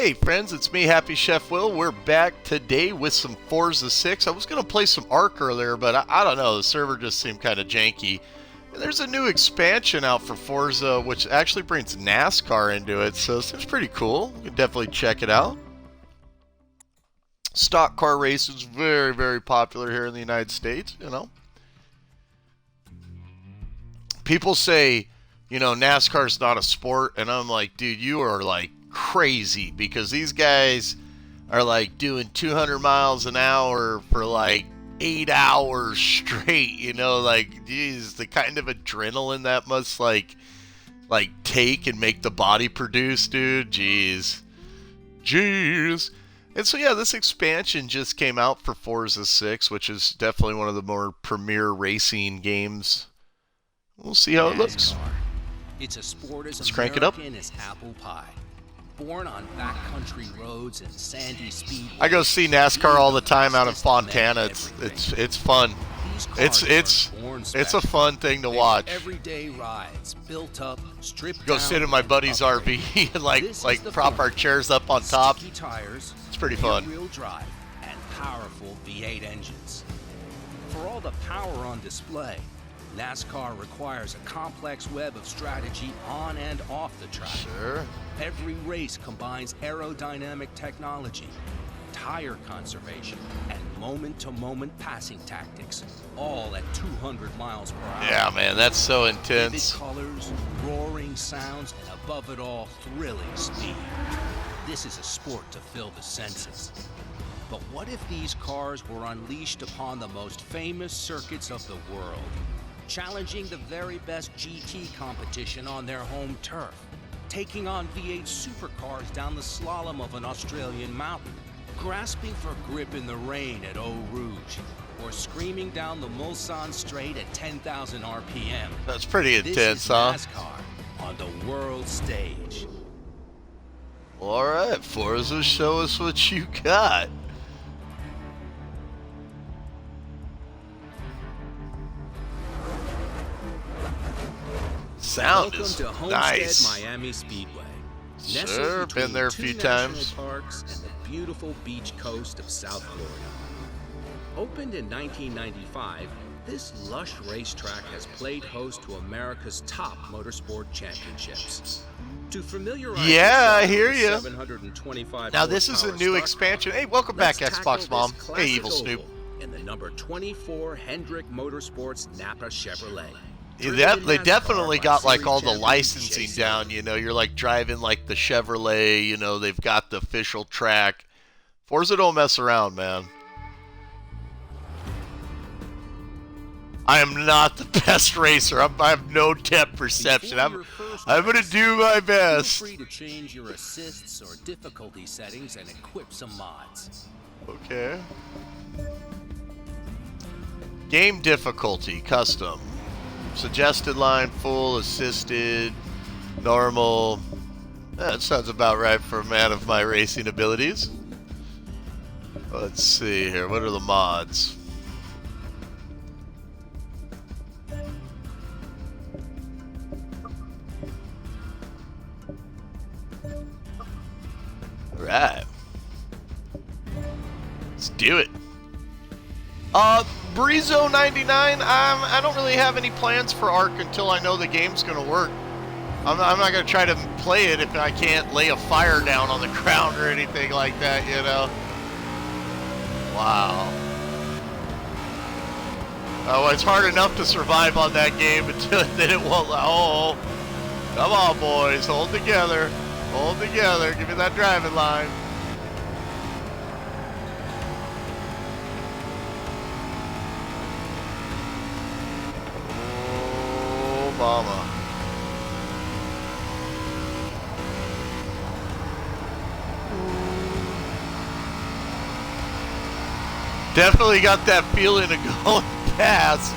Hey friends, it's me, Happy Chef Will. We're back today with some Forza 6. I was going to play some Ark earlier, but I don't know, the server just seemed kind of janky. And there's a new expansion out for Forza, which actually brings NASCAR into it, so it seems pretty cool. You can definitely check it out. Stock car racing is very, very popular here in the United States, you know. People say, you know, NASCAR's not a sport, and I'm like, dude, you are like crazy, because these guys are like doing 200 miles an hour for like 8 hours straight, you know, like, geez, the kind of adrenaline that must like take and make the body produce, dude. Jeez. And so yeah, this expansion just came out for Forza 6, which is definitely one of the more premier racing games. We'll see how it looks. It's a sport as Let's crank it up. American as apple pie. Born on backcountry roads and sandy speedways. I go see NASCAR all the time out in Fontana. It's fun. It's a fun thing to watch. Everyday rides, built up, stripped Go down, sit in my buddy's RV and like prop our chairs up on top. Sticky tires, It's pretty fun. rear-wheel drive, and powerful V8 engines. For all the power on display, NASCAR requires a complex web of strategy on and off the track. Sure. Every race combines aerodynamic technology, tire conservation, and moment-to-moment passing tactics, all at 200 miles per hour. Yeah, man, that's so Vivid intense. colors, roaring sounds, and above it all, thrilling speed. This is a sport to fill the senses. But what if these cars were unleashed upon the most famous circuits of the world, challenging the very best GT competition on their home turf, taking on V8 supercars down the slalom of an Australian mountain, grasping for grip in the rain at Eau Rouge, or screaming down the Mulsanne Straight at 10,000 RPM. That's pretty intense, This is huh? NASCAR on the world stage. All right, Forza, show us what you got. Sound Welcome is to Homestead, nice. Miami Speedway. Sure, Nestled between been there a two few national times. parks and the beautiful beach coast of South Florida. Opened in 1995, this lush racetrack has played host to America's top motorsport championships. To familiarize Yeah, I yourself hear with ya. 725 Now this is a horsepower new stock expansion. car, Hey, welcome back, let's tackle Xbox Mom. this Hey, classic Evil Snoop. oval in the number 24 Hendrick Motorsports Napa Chevrolet. They definitely got like all the Champion licensing Jason. down, you know, you're like driving like the Chevrolet, you know, they've got the official track. Forza don't mess around, man. I am not the best racer. I have no depth perception. I'm going to do my best. Feel free to change your assists or difficulty settings and equip some mods. Okay. Game difficulty, custom. Suggested line, full, assisted, normal. That sounds about right for a man of my racing abilities. Let's see here. What are the mods? Alright. Let's do it. Breezo 99, I don't really have any plans for Ark until I know the game's going to work. I'm not going to try to play it if I can't lay a fire down on the ground or anything like that, you know. Wow. Oh, it's hard enough to survive on that game until then it won't. Oh, come on, boys. Hold together. Hold together. Give me that driving line. Oh, mama. Definitely got that feeling of going past.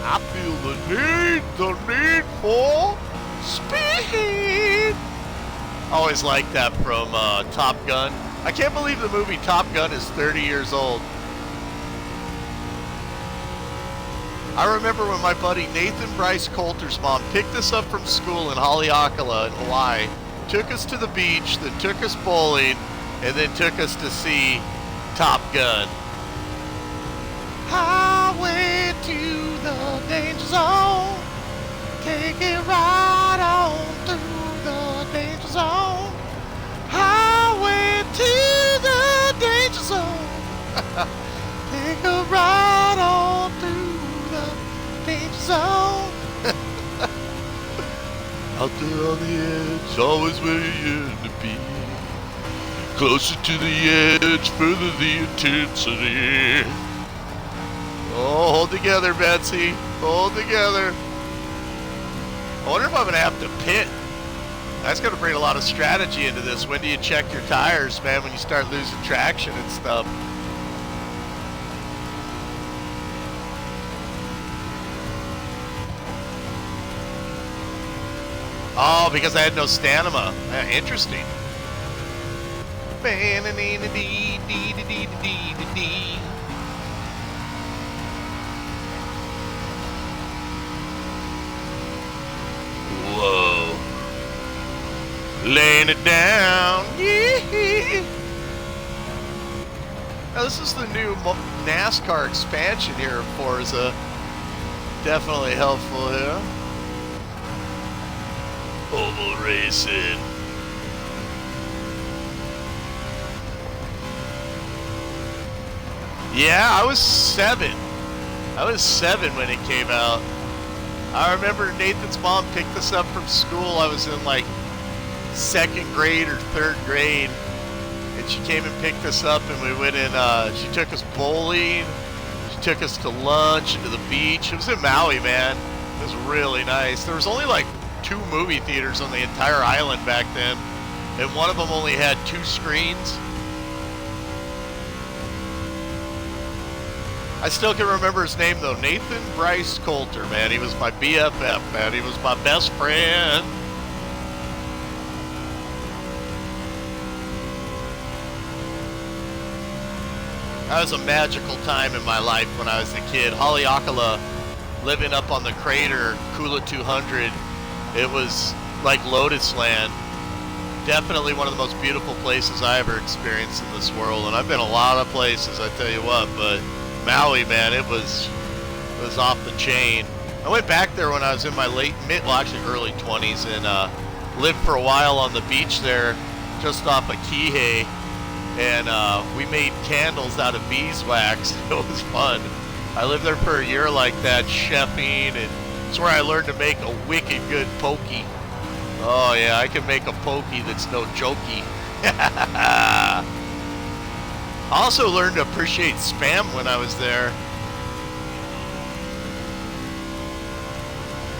I feel the need for speed. Always liked that from Top Gun. I can't believe the movie Top Gun is 30 years old. I remember when my buddy Nathan Bryce Coulter's mom picked us up from school in Haleakala in Hawaii, took us to the beach, then took us bowling, and then took us to see Top Gun. Highway to the danger zone. Take it right on through the danger zone. Highway to the danger zone. Take it right on through the danger zone. Out there on the edge, always where you yearn to be. Closer to the edge, further the intensity. Oh, hold together, Betsy. Hold together. I wonder if I'm going to have to pit. That's going to bring a lot of strategy into this. When do you check your tires, man, when you start losing traction and stuff? Oh, because I had no stamina. Interesting. Whoa. Laying it down. Yeah. Now, this is the new NASCAR expansion here in Forza. Definitely helpful here. Oval racing. Yeah, I was 7. I was 7 when it came out. I remember Nathan's mom picked us up from school. I was in like 2nd grade or 3rd grade. And she came and picked us up and we went in, she took us bowling. She took us to lunch and to the beach. It was in Maui, man. It was really nice. There was only like 2 movie theaters on the entire island back then. And one of them only had 2 screens. I still can remember his name though, Nathan Bryce Coulter, man. He was my BFF, man. He was my best friend. That was a magical time in my life when I was a kid. Haleakala, living up on the crater, Kula 200, it was like Lotus Land. Definitely one of the most beautiful places I ever experienced in this world. And I've been a lot of places, I tell you what, but Maui, man, it was off the chain. I went back there when I was in my actually early 20s, and lived for a while on the beach there, just off of Kihei, and we made candles out of beeswax. It was fun. I lived there for a year like that, chefing, and it's where I learned to make a wicked good pokey. Oh yeah, I can make a pokey that's no jokey. I also learned to appreciate Spam when I was there.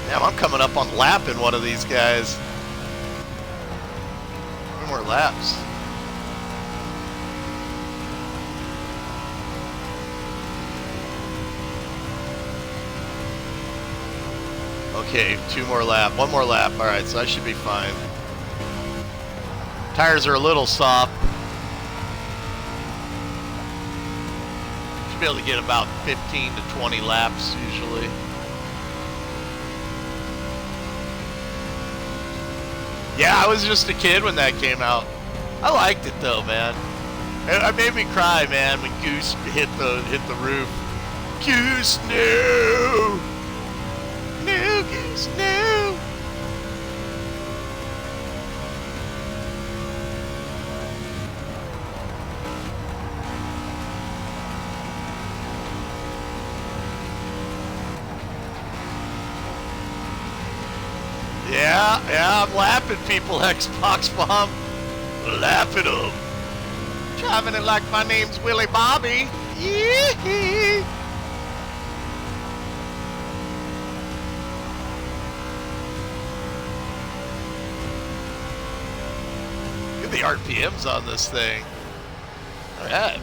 Damn, I'm coming up on lap in one of these guys. 2 more laps. Okay, 2 more lap. 1 more lap. All right, so I should be fine. Tires are a little soft. Be able to get about 15 to 20 laps usually. Yeah, I was just a kid when that came out. I liked it though, man. It made me cry, man, when Goose hit the roof. Goose, no! No, Goose, no! Yeah, I'm lapping people, Xbox Bomb. Lapping them. Driving it like my name's Willie Bobby. Yee-hee. Look at the RPMs on this thing. All right.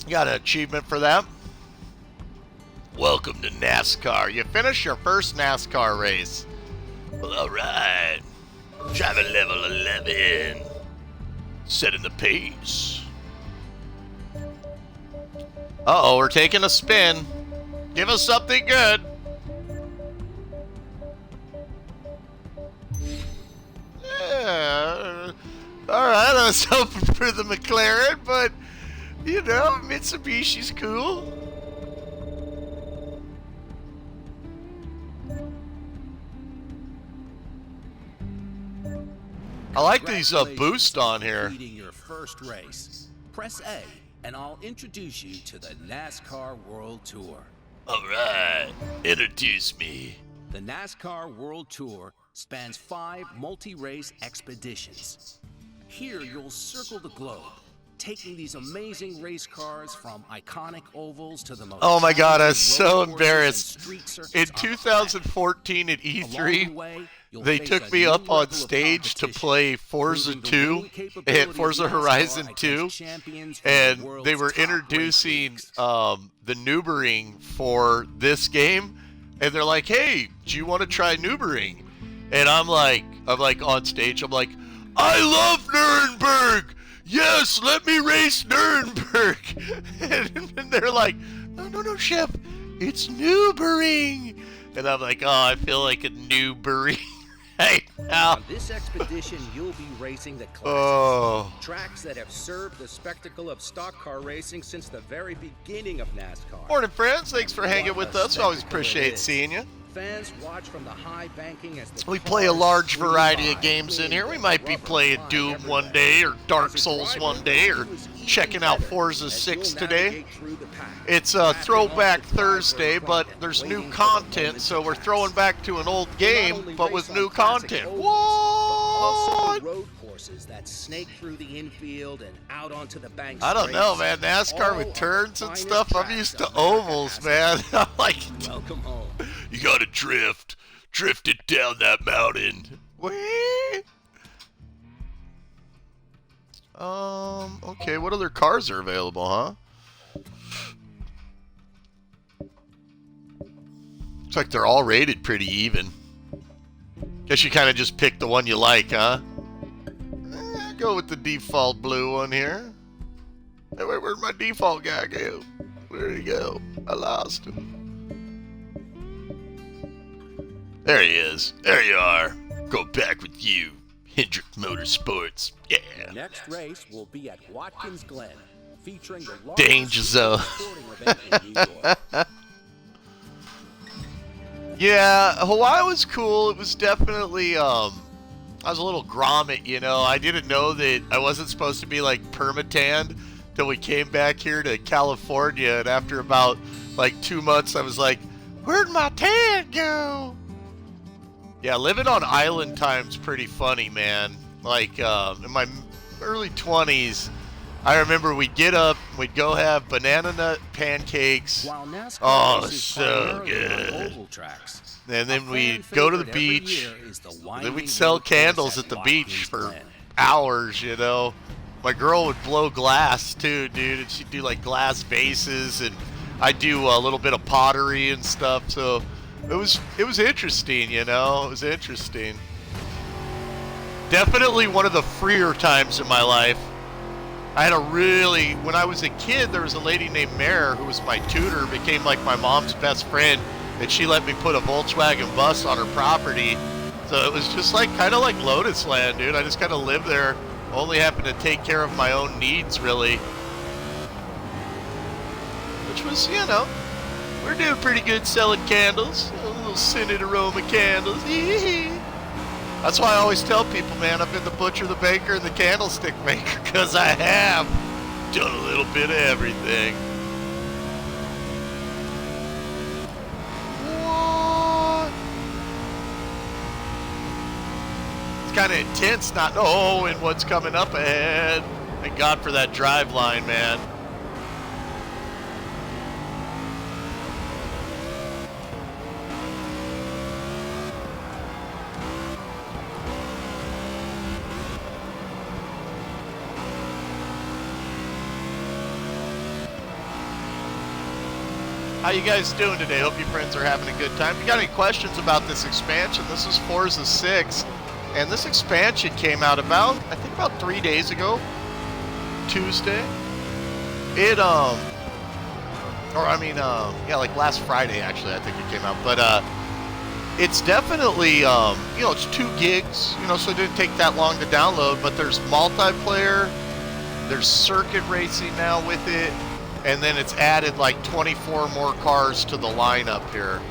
Got an achievement for that. Welcome to NASCAR. You finished your first NASCAR race. Well, all right. Driving level 11. Setting the pace. Uh-oh, we're taking a spin. Give us something good. Yeah. All right, I was hoping for the McLaren, but, you know, Mitsubishi's cool. I like these boosts on here. Your first race. Press A, and I'll introduce you to the NASCAR World Tour. All right, introduce me. The NASCAR World Tour spans 5 multi-race expeditions. Here you'll circle the globe, taking these amazing race cars from iconic ovals to the most. Oh my God, I was so embarrassed. In 2014 at E3, they took me up on stage to play Forza 2 and Forza Horizon 2, and they were introducing the Nürburgring for this game, and they're like, "Hey, do you want to try Nürburgring?" And I'm like on stage, I'm like, "I love Nuremberg! Yes, let me race Nuremberg!" And they're like, No, Chef, it's Nürburgring. And I'm like, oh, I feel like a Nürburgring right now. On this expedition, you'll be racing the classics, tracks that have served the spectacle of stock car racing since the very beginning of NASCAR. Morning, friends. Thanks for hanging with us. Always appreciate seeing you. Fans watch from the high banking as we play a large variety of games in here. We might be playing Doom one day, or Dark Souls one day, or checking out Forza 6 today. It's a Throwback Thursday, but there's new content, so we're throwing back to an old game, but with new content. What? Road courses that snake through the infield and out onto the banks. I don't know, man. NASCAR with turns and stuff. I'm used to ovals, man. I'm like, welcome home. You gotta drift it down that mountain. Whee! Okay, what other cars are available, huh? Looks like they're all rated pretty even. Guess you kind of just pick the one you like, huh? Go with the default blue one here. Hey, where'd my default guy go? Where'd he go? I lost him. There he is. There you are. Go back with you, Hendrick Motorsports. Yeah. The next race will be at Watkins Glen, featuring the Danger Zone. event in New York. Yeah, Hawaii was cool. It was definitely, I was a little grommet, you know. I didn't know that I wasn't supposed to be, like, permatanned till we came back here to California. And after about, like, 2 months, I was like, where'd my tan go? Yeah, living on island time's pretty funny, man. Like, in my early 20s, I remember we'd get up, we'd go have banana nut pancakes. Oh, so good. And then we'd go to the beach. Then we'd sell candles at the beach for hours, you know. My girl would blow glass, too, dude. And she'd do, like, glass vases. And I'd do a little bit of pottery and stuff, so... It was interesting, you know. It was interesting. Definitely one of the freer times in my life. I had when I was a kid, there was a lady named Mare who was my tutor, became like my mom's best friend, and she let me put a Volkswagen bus on her property. So it was just like kind of like Lotus Land, dude. I just kind of lived there, only happened to take care of my own needs, really. Which was, you know. We're doing pretty good selling candles, a little scented aroma candles. That's why I always tell people, man, I've been the butcher, the baker, and the candlestick maker, because I have done a little bit of everything. What? It's kind of intense not knowing what's coming up ahead. Thank God for that drive line, man. How you guys doing today? Hope you friends are having a good time. If you got any questions about this expansion, this is Forza 6, and this expansion came out about 3 days ago, Tuesday. or I mean, yeah, like last Friday actually, I think it came out. But it's definitely, you know, it's 2 gigs, you know, so it didn't take that long to download. But there's multiplayer, there's circuit racing now with it, and then it's added like 24 more cars to the lineup here.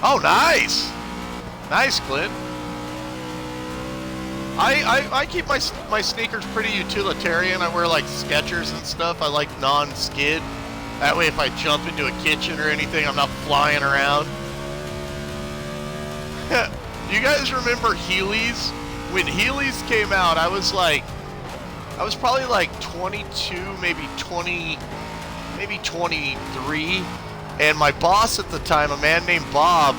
Oh, nice! Nice, Clint. I keep my sneakers pretty utilitarian. I wear like Skechers and stuff. I like non-skid. That way if I jump into a kitchen or anything, I'm not flying around. You guys remember Heelys? When Heelys came out, I was probably like 22, maybe 20, maybe 23. And my boss at the time, a man named Bob,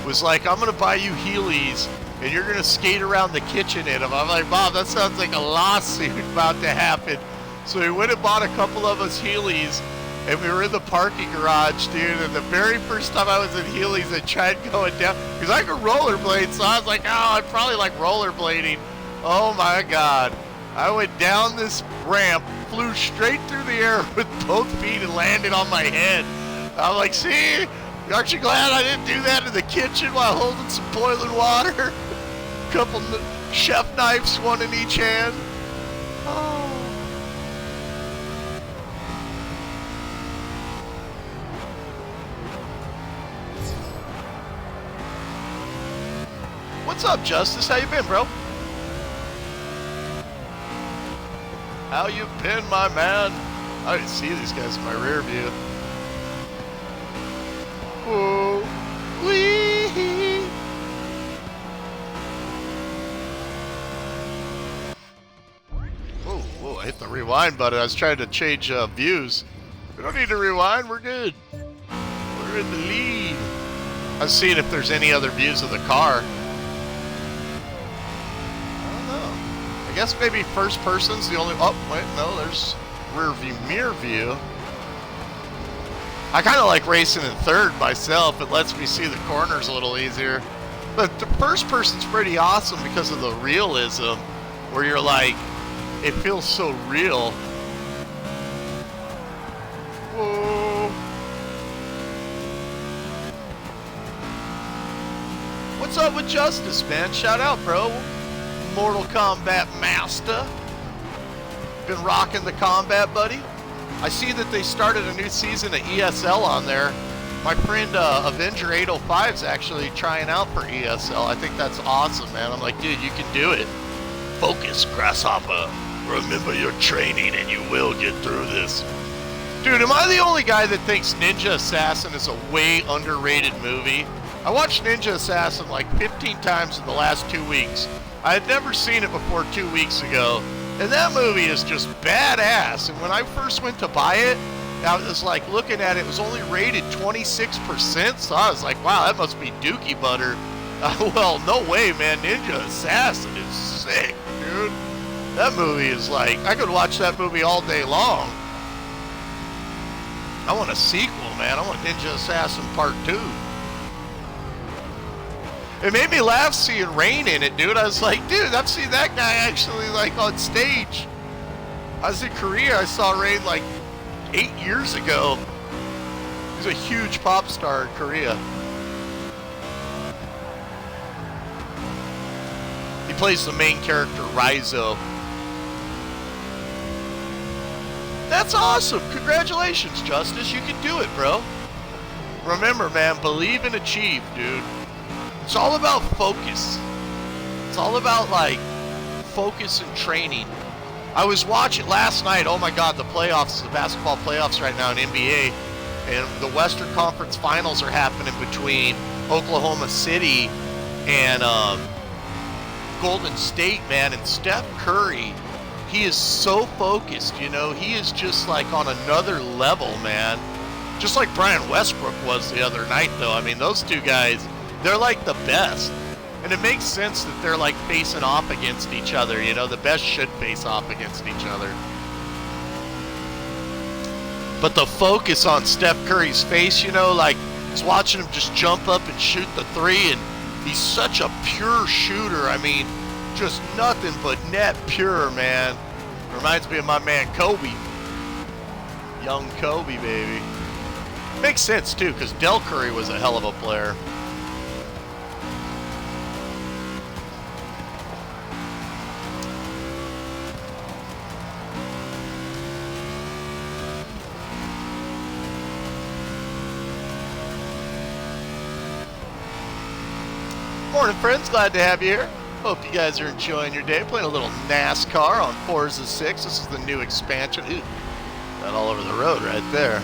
was like, I'm going to buy you Heelys, and you're going to skate around the kitchen in them. I'm like, Bob, that sounds like a lawsuit about to happen. So he went and bought a couple of us Heelys, and we were in the parking garage, dude, and the very first time I was in Heelys, I tried going down, because I could rollerblade, so I was like, oh, I'd probably like rollerblading. Oh, my God. I went down this ramp, flew straight through the air with both feet, and landed on my head. I'm like, see, aren't you glad I didn't do that in the kitchen while holding some boiling water? Couple chef knives, one in each hand. Oh. What's up, Justice? How you been, bro? How you been, my man? I didn't see these guys in my rear view. Whoa. Wee. Whoa, I hit the rewind button. I was trying to change views. We don't need to rewind. We're good. We're in the lead. I was seeing if there's any other views of the car. I don't know. I guess maybe first person's the only... Oh, wait, no, there's rear view, mirror view. I kind of like racing in third myself. It lets me see the corners a little easier. But the first person's pretty awesome because of the realism, where you're like, it feels so real. Whoa. What's up with Justice, man? Shout out, bro. Mortal Kombat Master. Been rocking the combat, buddy. I see that they started a new season of ESL on there. My friend Avenger 805 is actually trying out for ESL. I think that's awesome, man. I'm like, dude, you can do it. Focus, Grasshopper. Remember your training and you will get through this. Dude, am I the only guy that thinks Ninja Assassin is a way underrated movie? I watched Ninja Assassin like 15 times in the last 2 weeks. I had never seen it before 2 weeks ago. And that movie is just badass. And when I first went to buy it, I was like looking at it, it was only rated 26%. So I was like, wow, that must be dookie butter. Well, no way, man. Ninja Assassin is sick, dude. That movie is like, I could watch that movie all day long. I want a sequel, man. I want Ninja Assassin Part 2. It made me laugh seeing Rain in it, dude. I was like, dude, I've seen that guy actually like on stage. I was in Korea. I saw Rain like 8 years ago. He's a huge pop star in Korea. He plays the main character, Raizo. That's awesome. Congratulations, Justice. You can do it, bro. Remember, man, believe and achieve, dude. It's all about focus. It's all about, like, focus and training. I was watching last night, oh my God, the playoffs, the basketball playoffs right now in NBA, and the Western Conference Finals are happening between Oklahoma City and Golden State, man, and Steph Curry, he is so focused, you know, he is just, like, on another level, man. Just like Brian Westbrook was the other night, though. I mean, those two guys... they're like the best. And it makes sense that they're like facing off against each other. You know, the best should face off against each other. But the focus on Steph Curry's face, you know, like, just watching him just jump up and shoot the three. And he's such a pure shooter. I mean, just nothing but net pure, man. Reminds me of my man Kobe. Young Kobe, baby. Makes sense, too, because Del Curry was a hell of a player. Morning, friends. Glad to have you here. Hope you guys are enjoying your day. Playing a little NASCAR on Forza 6. This is the new expansion. Ooh, got all over the road right there.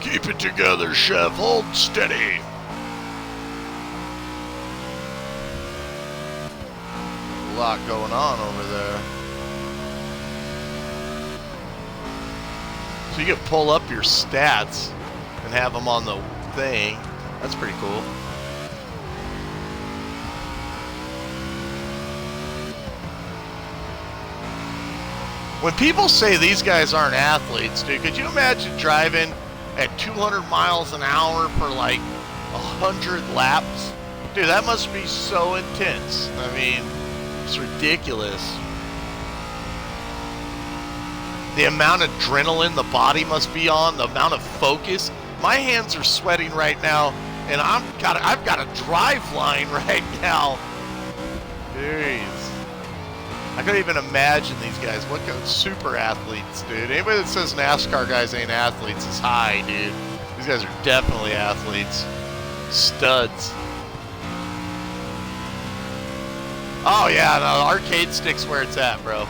Keep it together, Chef. Hold steady. A lot going on over there. So you can pull up your stats and have them on the thing. That's pretty cool. When people say these guys aren't athletes, dude, could you imagine driving at 200 miles an hour for like 100 laps? Dude, that must be so intense. I mean, it's ridiculous. The amount of adrenaline the body must be on, the amount of focus. My hands are sweating right now, and I've got a drive line right now. Jeez. I couldn't even imagine these guys. What kind of super athletes, dude? Anybody that says NASCAR guys ain't athletes is high, dude. These guys are definitely athletes. Studs. Oh, yeah, no, the arcade stick's where it's at, bro.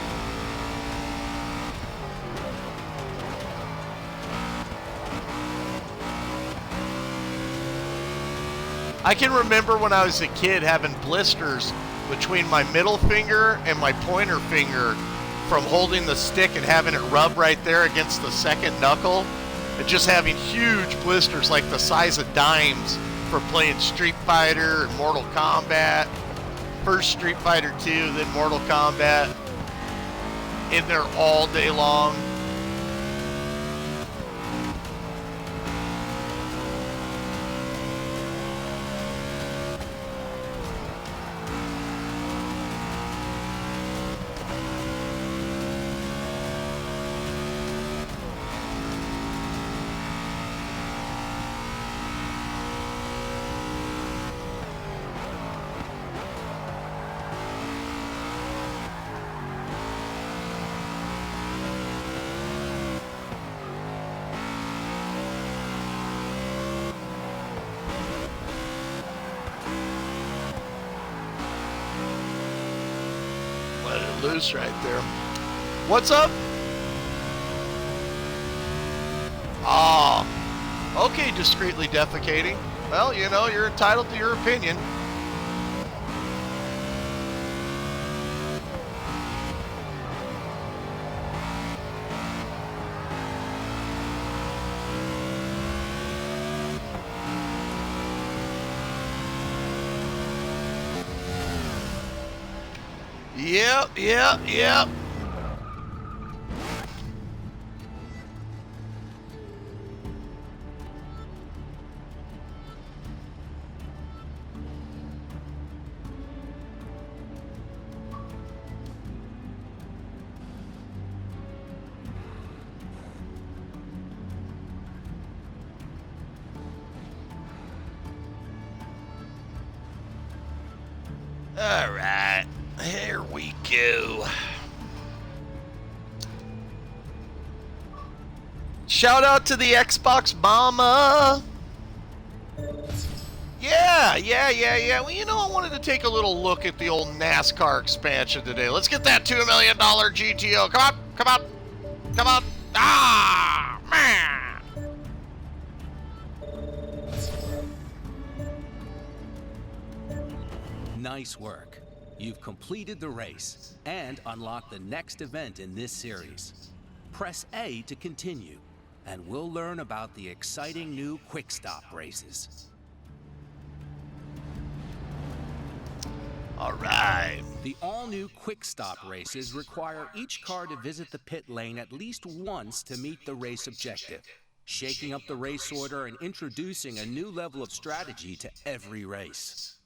I can remember when I was a kid having blisters between my middle finger and my pointer finger from holding the stick and having it rub right there against the second knuckle, and just having huge blisters like the size of dimes for playing Street Fighter and Mortal Kombat. First Street Fighter 2, then Mortal Kombat. In there all day long. Loose right there. What's up? Ah, okay, discreetly defecating. Well, you know, you're entitled to your opinion. Yep. All right, here we go. Shout out to the Xbox Mama. Yeah. Well, you know, I wanted to take a little look at the old NASCAR expansion today. Let's get that $2 million GTO. Come on. Ah, man. Nice work. You've completed the race and unlocked the next event in this series. Press A to continue, and we'll learn about the exciting new Quick Stop races. All right. The all-new Quick Stop races require each car to visit the pit lane at least once to meet the race objective, shaking up the race order and introducing a new level of strategy to every race.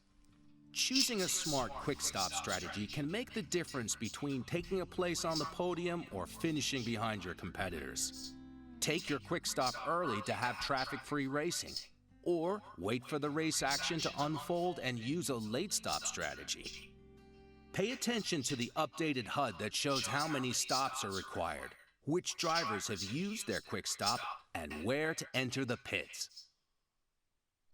Choosing a smart quick stop strategy can make the difference between taking a place on the podium or finishing behind your competitors. Take your quick stop early to have traffic-free racing, or wait for the race action to unfold and use a late stop strategy. Pay attention to the updated HUD that shows how many stops are required, which drivers have used their quick stop, and where to enter the pits.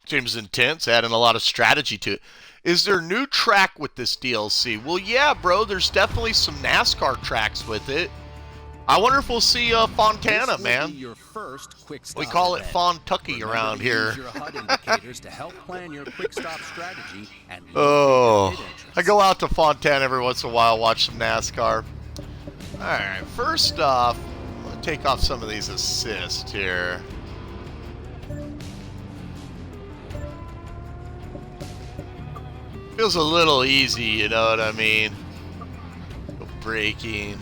Seems intense, adding a lot of strategy to it. Is there new track with this DLC? Well, yeah, bro, there's definitely some NASCAR tracks with it. I wonder if we'll see Fontana, man. Your first quick stop we call it event. Fontucky around here. Use your HUD indicators to help plan your quick stop strategy and oh, I go out to Fontana every once in a while, watch some NASCAR. All right, first off, I'm going to take off some of these assists here. Feels a little easy, you know what I mean? Braking.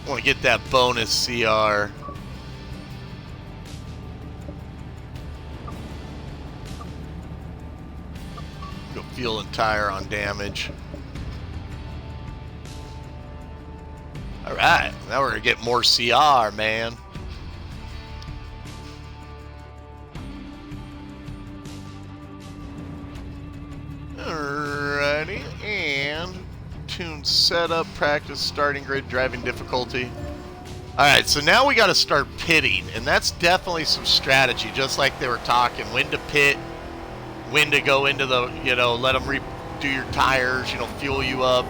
I want to get that bonus CR. Go fuel and tire on damage. Alright, now we're going to get more CR, man. Alrighty, and tune setup, practice, starting grid, driving difficulty. Alright, so now we got to start pitting, and that's definitely some strategy, just like they were talking. When to pit, when to go into the, you know, let them redo your tires, you know, fuel you up,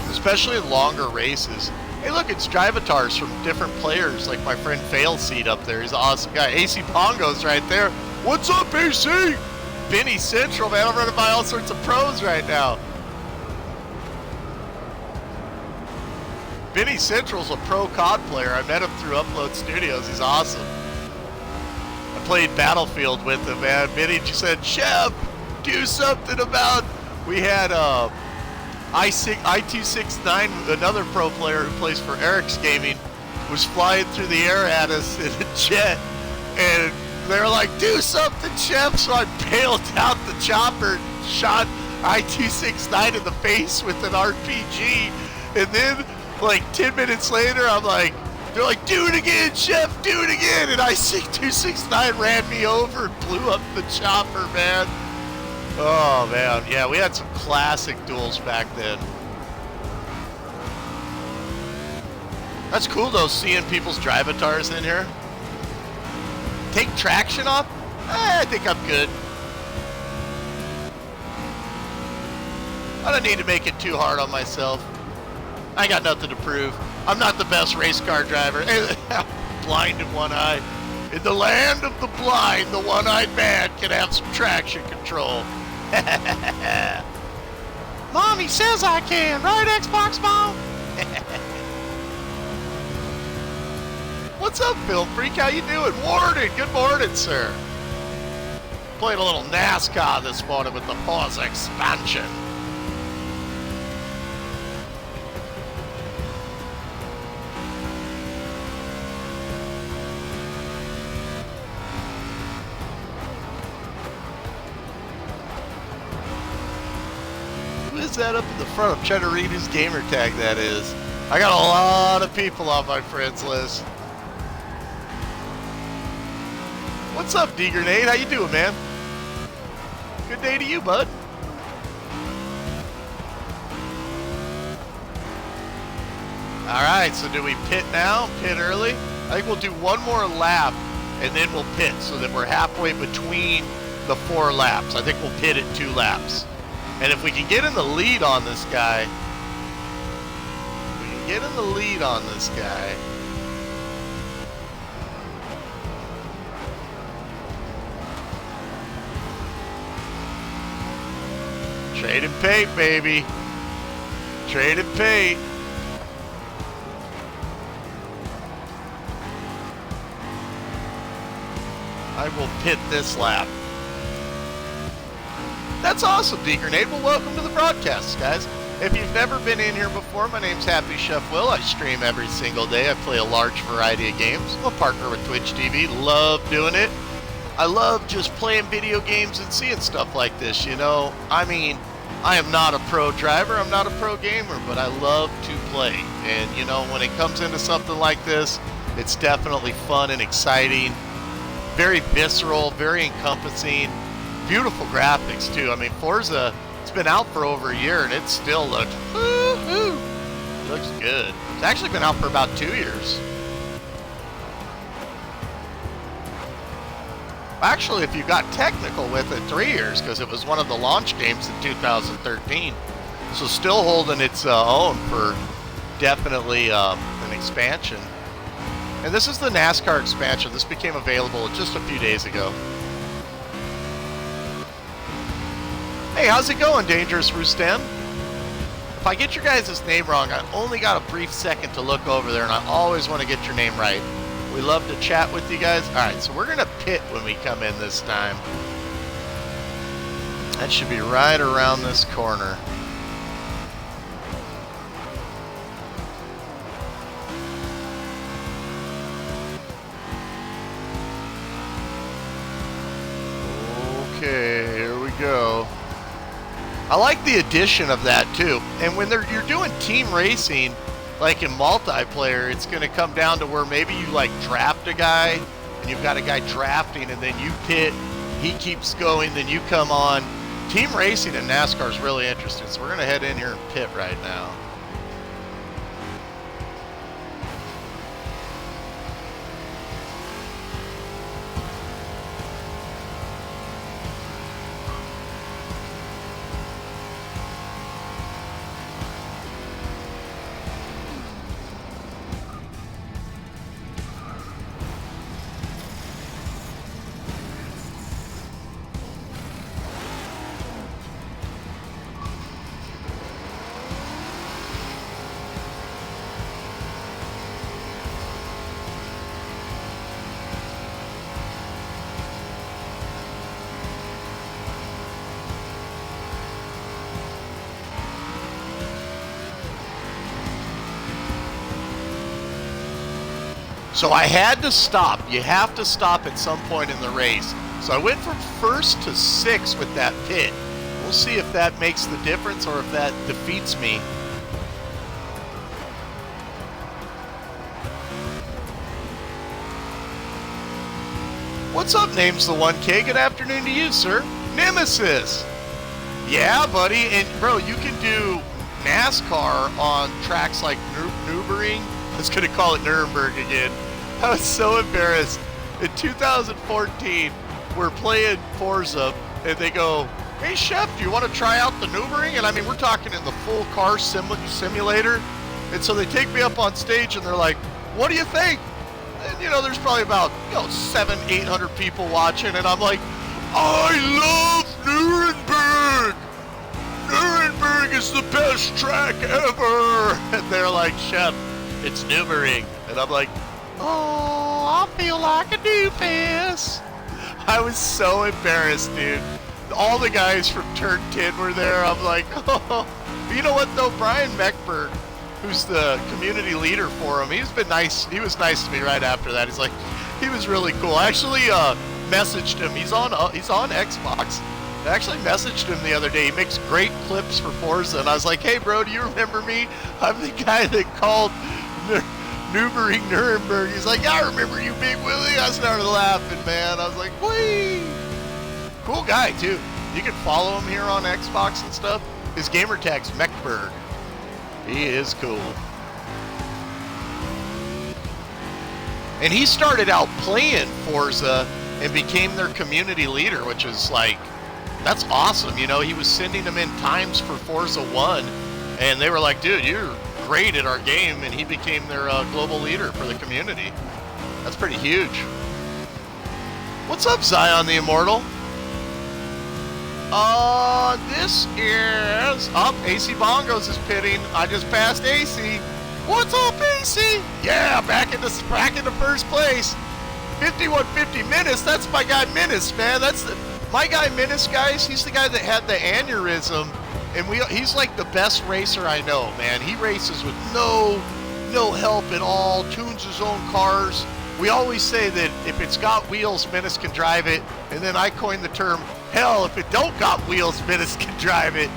especially in longer races. Hey, look, it's drivatars from different players, like my friend Failseed up there. He's an awesome guy. AC Pongo's right there. What's up, AC? Benny Central, man. I'm running by all sorts of pros right now. Benny Central's a pro COD player. I met him through Upload Studios. He's awesome. I played Battlefield with him, man. Benny just said, Chef, do something about... We had I269, another pro player who plays for Eric's Gaming, was flying through the air at us in a jet, and they were like, do something, Chef. So I bailed out the chopper and shot I269 in the face with an RPG. And then, like, 10 minutes later, I'm like, they're like, do it again, Chef, do it again. And I269 ran me over and blew up the chopper, man. Oh, man. Yeah, we had some classic duels back then. That's cool, though, seeing people's drivatars in here. Take traction off? I think I'm good. I don't need to make it too hard on myself. I got nothing to prove. I'm not the best race car driver. Blind in one eye. In the land of the blind, the one-eyed man can have some traction control. Mommy says I can, right, Xbox Mom? What's up, Phil Freak? How you doing? Warden, good morning, sir. Played a little NASCAR this morning with the Forza expansion. Who is that up in the front? I'm trying to read whose gamer tag that is. I got a lot of people on my friends list. What's up, D-Grenade? How you doing, man? Good day to you, bud. Alright, so do we pit now? Pit early? I think we'll do one more lap, and then we'll pit, so that we're halfway between the 4 laps. I think we'll pit at 2 laps. And if we can get in the lead on this guy... Trade and paint, baby. Trade and paint. I will pit this lap. That's awesome, D-Grenade. Well, welcome to the broadcast, guys. If you've never been in here before, my name's Happy Chef Will. I stream every single day. I play a large variety of games. I'm a partner with Twitch TV. Love doing it. I love just playing video games and seeing stuff like this, you know. I mean, I am not a pro driver, I'm not a pro gamer, but I love to play. And, you know, when it comes into something like this, it's definitely fun and exciting. Very visceral, very encompassing. Beautiful graphics, too. I mean, Forza, it's been out for over a year, and it still looks, woo-hoo. It looks good. It's actually been out for about 2 years. Actually, if you got technical with it, 3 years, because it was one of the launch games in 2013. So still holding its own for definitely an expansion. And this is the NASCAR expansion. This became available just a few days ago. Hey, how's it going, Dangerous Rustem? If I get your guys' name wrong, I only got a brief second to look over there, and I always want to get your name right. We love to chat with you guys. All right, so we're going to pit when we come in this time. That should be right around this corner. Okay, here we go. I like the addition of that too. And when you're doing team racing, like in multiplayer, it's going to come down to where maybe you like draft a guy and you've got a guy drafting and then you pit, he keeps going, then you come on. Team racing in NASCAR is really interesting. So we're going to head in here and pit right now. So I had to stop. You have to stop at some point in the race. So I went from first to sixth with that pit. We'll see if that makes the difference or if that defeats me. What's up, Name's the 1K? Good afternoon to you, sir. Nemesis. Yeah, buddy. And, bro, you can do NASCAR on tracks like Nürburgring. I was going to call it Nuremberg again. I was so embarrassed. In 2014, we're playing Forza, and they go, hey, Chef, do you want to try out the Nürburgring? And, I mean, we're talking in the full car simulator. And so they take me up on stage, and they're like, what do you think? And, you know, there's probably about, 700-800 people watching, and I'm like, I love Nuremberg! Nuremberg is the best track ever! And they're like, Chef, it's Nürburgring. And I'm like, oh, I feel like a doofus. I was so embarrassed, dude. All the guys from Turn 10 were there. I'm like, oh. You know what, though? Brian Meckberg, who's the community leader for him, he's been nice. He was nice to me right after that. He's like, he was really cool. I actually messaged him. He's on Xbox. I actually messaged him the other day. He makes great clips for Forza, and I was like, hey, bro, do you remember me? I'm the guy that called Nürburgring Nuremberg. He's like, yeah, I remember you, Big Willie. I started laughing, man. I was like, whee! Cool guy, too. You can follow him here on Xbox and stuff. His gamer tag's Meckberg. He is cool. And he started out playing Forza and became their community leader, which is like, that's awesome. You know, he was sending them in times for Forza 1, and they were like, dude, you're great at our game, and he became their global leader for the community. That's pretty huge. What's up, Zion the Immortal? This is up. AC Bongos is pitting. I just passed AC. What's up, AC? Yeah, back into first place. 5150 Menace. That's my guy Menace, man. My guy Menace, guys. He's the guy that had the aneurysm, and he's like the best racer I know, man. He races with no help at all. Tunes his own cars. we always say that if it's got wheels, Menace can drive it. And then I coined the term, hell, if it don't got wheels, Menace can drive it.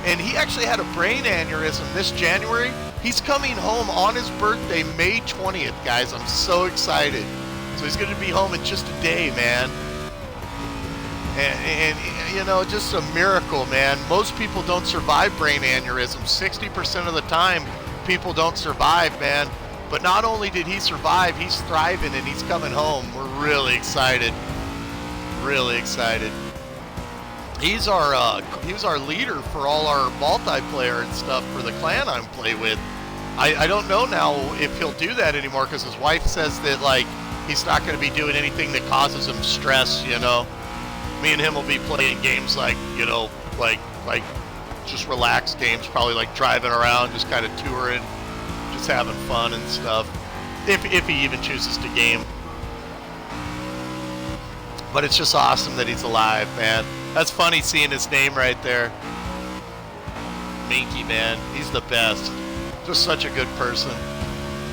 And he actually had a brain aneurysm this January. He's coming home on his birthday, May 20th, guys. I'm so excited. So he's going to be home in just a day, man. And you know, just a miracle, man. Most people don't survive brain aneurysms. 60% of the time, people don't survive, man. But not only did he survive, he's thriving and he's coming home. We're really excited. Really excited. He was our leader for all our multiplayer and stuff for the clan I play with. I don't know now if he'll do that anymore because his wife says that, like, he's not going to be doing anything that causes him stress, you know. Me and him will be playing games like, you know, like just relaxed games, probably like driving around, just kind of touring, just having fun and stuff, if he even chooses to game. But it's just awesome that he's alive, man. That's funny seeing his name right there. Minky, man. He's the best. Just such a good person.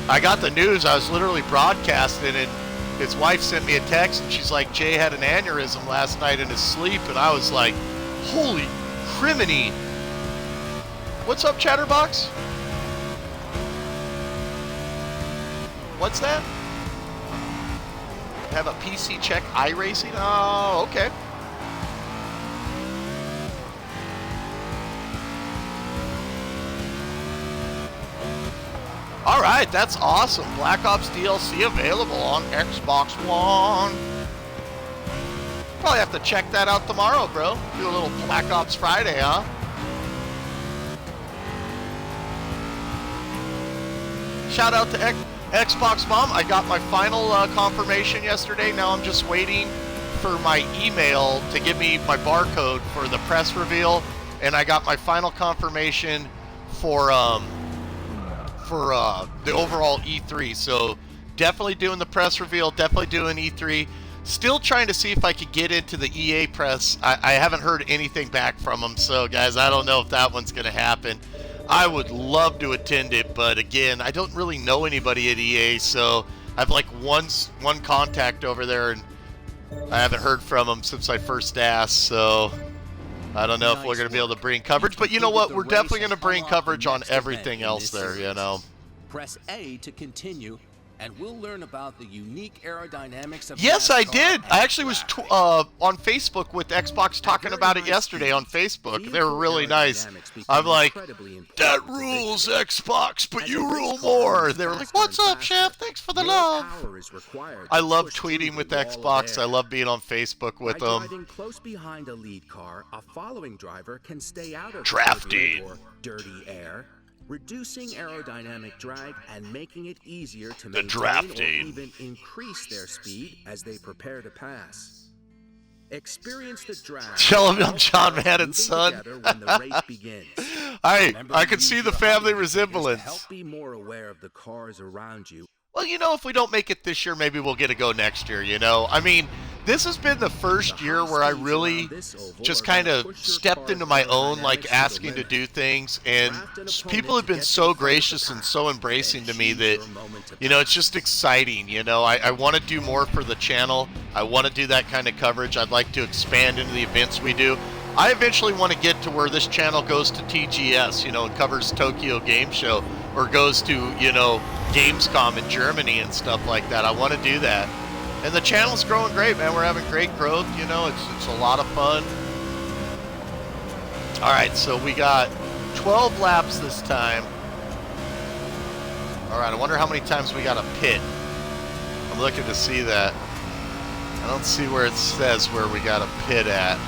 I got the news. I was literally broadcasting, and his wife sent me a text, and she's like, Jay had an aneurysm last night in his sleep. And I was like, holy criminy. What's up, Chatterbox? What's that? Have a PC check iRacing? Oh, okay. All right, that's awesome. Black Ops DLC available on Xbox One. Probably have to check that out tomorrow, bro. Do a little Black Ops Friday, huh? Shout out to Xbox Mom. I got my final confirmation yesterday. Now I'm just waiting for my email to give me my barcode for the press reveal, and I got my final confirmation for the overall E3. So definitely doing the press reveal, definitely doing E3. Still trying to see if I could get into the EA press. I haven't heard anything back from them, so guys, I don't know if that one's going to happen. I would love to attend it, but again, I don't really know anybody at EA, so I have like one contact over there, and I haven't heard from them since I first asked, so I don't know if we're going to be able to bring coverage, but you know what? We're definitely going to bring coverage on everything else there, you know. Press A to continue, and we'll learn about the unique aerodynamics of Yes, I NASCAR did. and I actually was track. on Facebook with Xbox talking about it yesterday on Facebook. They were really nice. I'm like, that rules, Xbox, but you rule more. They were like, what's up, Chef? Thanks for the love. I love tweeting with Xbox. I love being on Facebook with them. Driving close behind a lead car, a following driver can stay out of Drafting. or dirty air, reducing aerodynamic drag and making it easier to The maintain drafting. or even increase their speed as they prepare to pass. Experience the drag. Tell him I'm John Madden's son. When the race begins. I can see the family To resemblance. help be more aware of the cars around you. Well, you know, if we don't make it this year, maybe we'll get a go next year, you know? I mean, this has been the first year where I really just kind of stepped into my own, like asking to do things, and people have been so gracious and so embracing to me that, you know, it's just exciting, you know? I want to do more for the channel. I want to do that kind of coverage. I'd like to expand into the events we do. I eventually want to get to where this channel goes to TGS, you know, and covers Tokyo Game Show, or goes to, you know, Gamescom in Germany and stuff like that. I want to do that. And the channel's growing great, man. We're having great growth, you know. It's a lot of fun. All right, so we got 12 laps this time. All right, I wonder how many times we got a pit. I'm looking to see that. I don't see where it says where we got a pit at.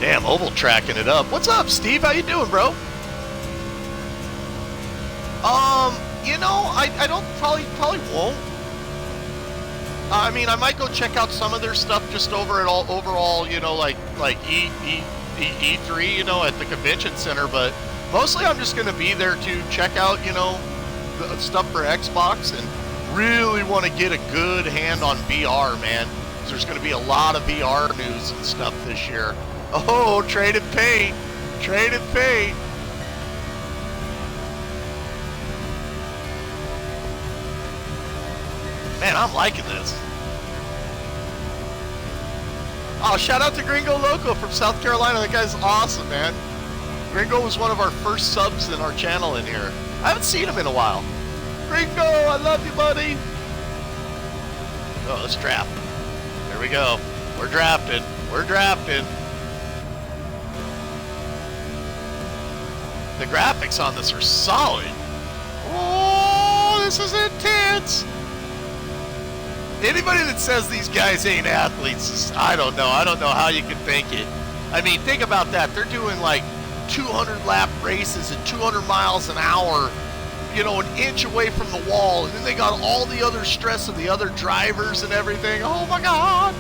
Damn, Oval tracking it up. What's up, Steve? How you doing, bro? You know, I don't probably won't. I mean, I might go check out some of their stuff just over at overall, you know, like E3, you know, at the convention center. But mostly, I'm just gonna be there to check out, you know, the stuff for Xbox, and really want to get a good hand on VR, man. 'Cause there's gonna be a lot of VR news and stuff this year. Oh, traded paint. Traded paint. Man, I'm liking this. Oh, shout out to Gringo Loco from South Carolina. That guy's awesome, man. Gringo was one of our first subs in our channel in here. I haven't seen him in a while. Gringo, I love you, buddy. Oh, let's draft. There we go. We're drafting. We're drafting. The graphics on this are solid. Oh, this is intense. Anybody that says these guys ain't athletes, I don't know. I don't know how you can think it. I mean, think about that. They're doing like 200 lap races at 200 miles an hour, you know, an inch away from the wall. And then they got all the other stress of the other drivers and everything. Oh my God.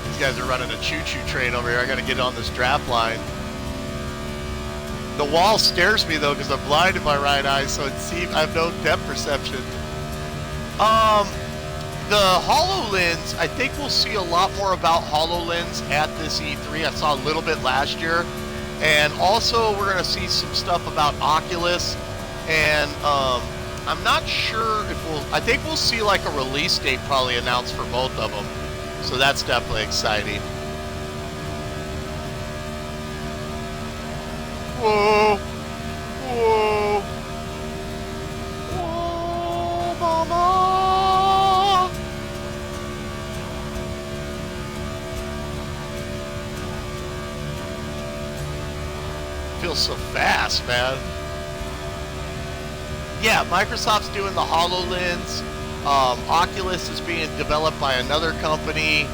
These guys are running a choo-choo train over here. I got to get on this draft line. The wall scares me though because I'm blind in my right eye, so it seems I have no depth perception. The HoloLens, I think we'll see a lot more about HoloLens at this E3. I saw a little bit last year. And also we're going to see some stuff about Oculus. And I'm not sure if I think we'll see like a release date probably announced for both of them. So that's definitely exciting. Whoa! Whoa! Whoa, mama! Feels so fast, man. Yeah, Microsoft's doing the HoloLens. Oculus is being developed by another company.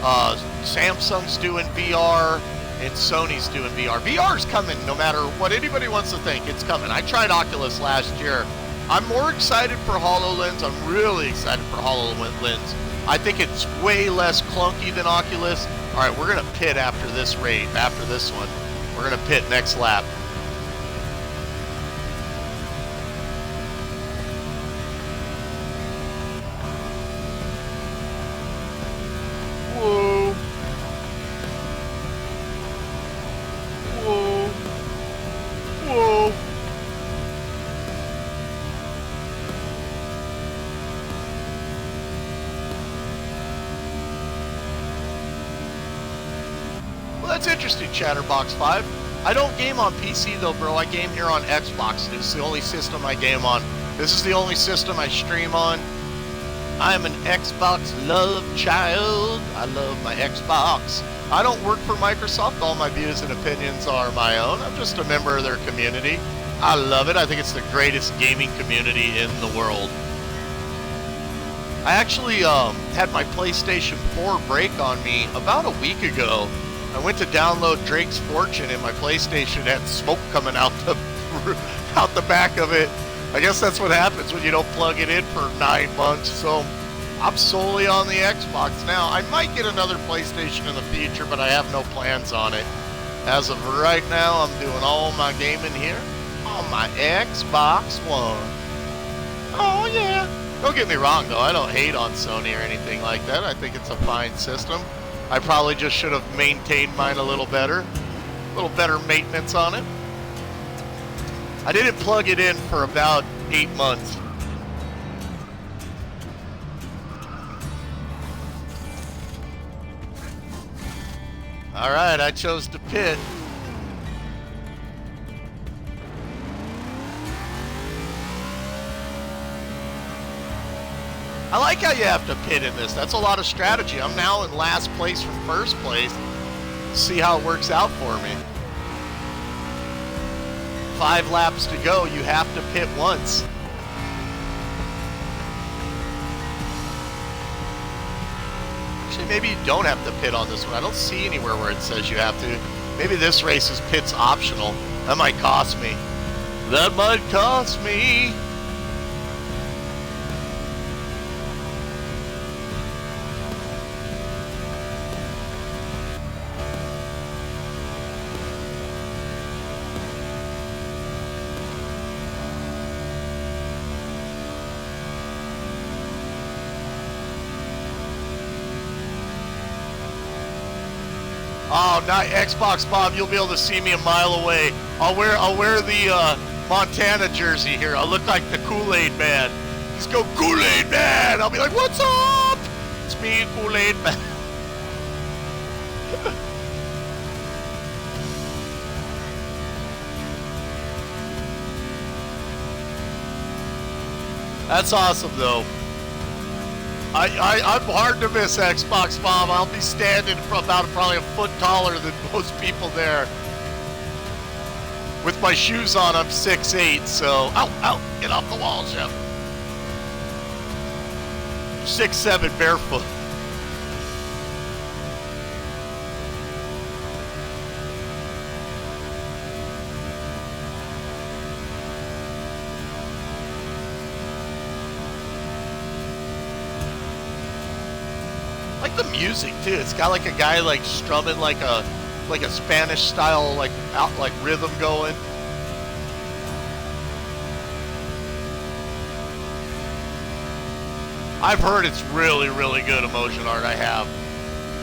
Samsung's doing VR. And Sony's doing VR. VR's coming no matter what anybody wants to think. It's coming. I tried Oculus last year. I'm more excited for HoloLens. I'm really excited for HoloLens. I think it's way less clunky than Oculus. All right, we're going to pit after this raid, after this one. We're going to pit next lap. Whoa. Whoa. Whoa. Well, that's interesting, Chatterbox 5. I don't game on PC though, bro. I game here on Xbox. This is the only system I game on. This is the only system I stream on. I am an Xbox love child. I love my Xbox. I don't work for Microsoft. All my views and opinions are my own. I'm just a member of their community. I love it. I think it's the greatest gaming community in the world. I actually had my PlayStation 4 break on me about a week ago. I went to download Drake's Fortune and my PlayStation had smoke coming out the back of it. I guess that's what happens when you don't plug it in for 9 months. So I'm solely on the Xbox now. I might get another PlayStation in the future, but I have no plans on it. As of right now, I'm doing all my gaming here on my Xbox One. Oh yeah. Don't get me wrong though, I don't hate on Sony or anything like that. I think it's a fine system. I probably just should have maintained mine a little better maintenance on it. I didn't plug it in for about 8 months. All right, I chose to pit. I like how you have to pit in this. That's a lot of strategy. I'm now in last place from first place. See how it works out for me. 5 laps to go. You have to pit once. Actually, maybe you don't have to pit on this one. I don't see anywhere where it says you have to. Maybe this race is pits optional. That might cost me. That might cost me. Oh, not Xbox Bob. You'll be able to see me a mile away. I'll wear the Montana jersey here. I'll look like the Kool-Aid man. Just go Kool-Aid man. I'll be like, what's up? It's me, Kool-Aid man. That's awesome, though. I'm hard to miss, Xbox Mom. I'll be standing from about probably a foot taller than most people there. With my shoes on, I'm 6'8", so... Ow, get off the wall, Chef. 6'7", barefoot. Like the music too. It's got like a guy like strumming like a Spanish style like rhythm going. I've heard it's really, really good emotion art. I have.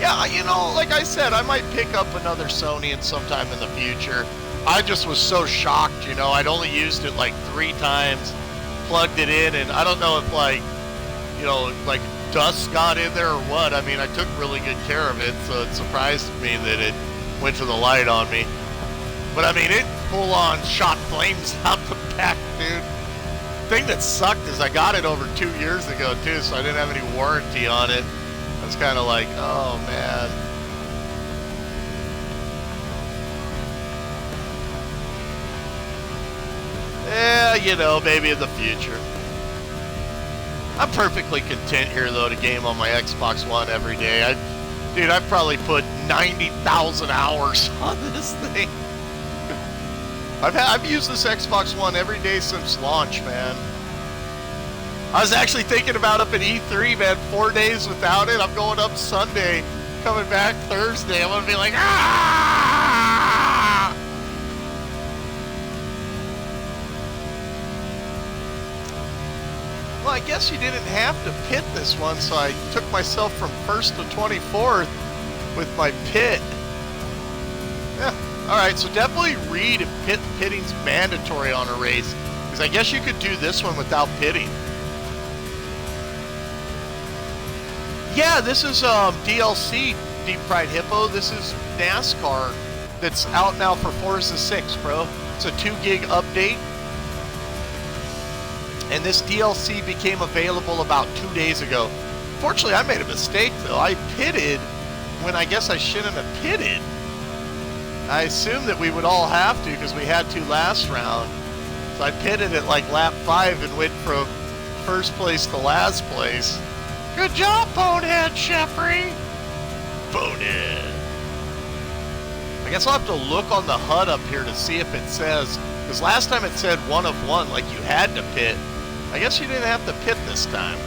Yeah, you know, like I said, I might pick up another Sony sometime in the future. I just was so shocked, you know. I'd only used it like 3 times, plugged it in, and I don't know if like, you know, like dust got in there or what. I mean, I took really good care of it, so it surprised me that it went to the light on me. But I mean, it full on shot flames out the back, dude. Thing that sucked is I got it over 2 years ago too, so I didn't have any warranty on it. I was kind of like, oh man. Yeah, you know, maybe in the future. I'm perfectly content here, though, to game on my Xbox One every day. Dude, I've probably put 90,000 hours on this thing. I've used this Xbox One every day since launch, man. I was actually thinking about up at E3, man, 4 days without it. I'm going up Sunday, coming back Thursday. I'm going to be like, ah! Well, I guess you didn't have to pit this one, so I took myself from 1st to 24th with my pit. Yeah, alright, so definitely read if pitting's mandatory on a race, because I guess you could do this one without pitting. Yeah, this is DLC, Deep Fried Hippo. This is NASCAR that's out now for Forza 6, bro. It's a 2 gig update. And this DLC became available about 2 days ago. Fortunately, I made a mistake, though. I pitted when I guess I shouldn't have pitted. I assumed that we would all have to because we had to last round. So I pitted at like lap 5 and went from first place to last place. Good job, Bonehead, Jeffrey. Bonehead. I guess I'll have to look on the HUD up here to see if it says, because last time it said 1 of 1, like you had to pit. I guess you didn't have to pit this time.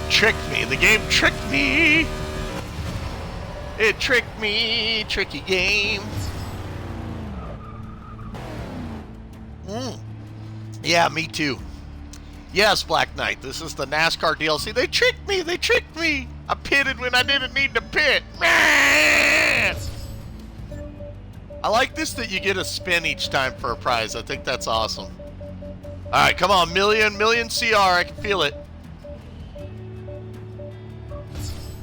Tricked me. The game tricked me. It tricked me. Tricky game. Yeah, me too. Yes, Black Knight. This is the NASCAR DLC. They tricked me. They tricked me. I pitted when I didn't need to pit. Man! I like this that you get a spin each time for a prize. I think that's awesome. All right, come on. Million CR. I can feel it.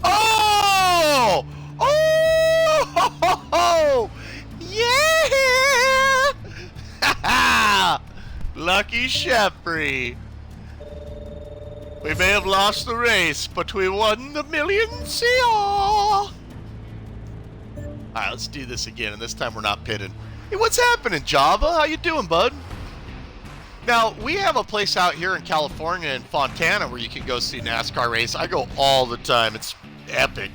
Oh! Oh! Yeah! Lucky Sheffrey. We may have lost the race, but we won the million CR. Alright, let's do this again, and this time we're not pitting. Hey, what's happening, Java? How you doing, bud? Now, we have a place out here in California, in Fontana, where you can go see NASCAR race. I go all the time. It's epic.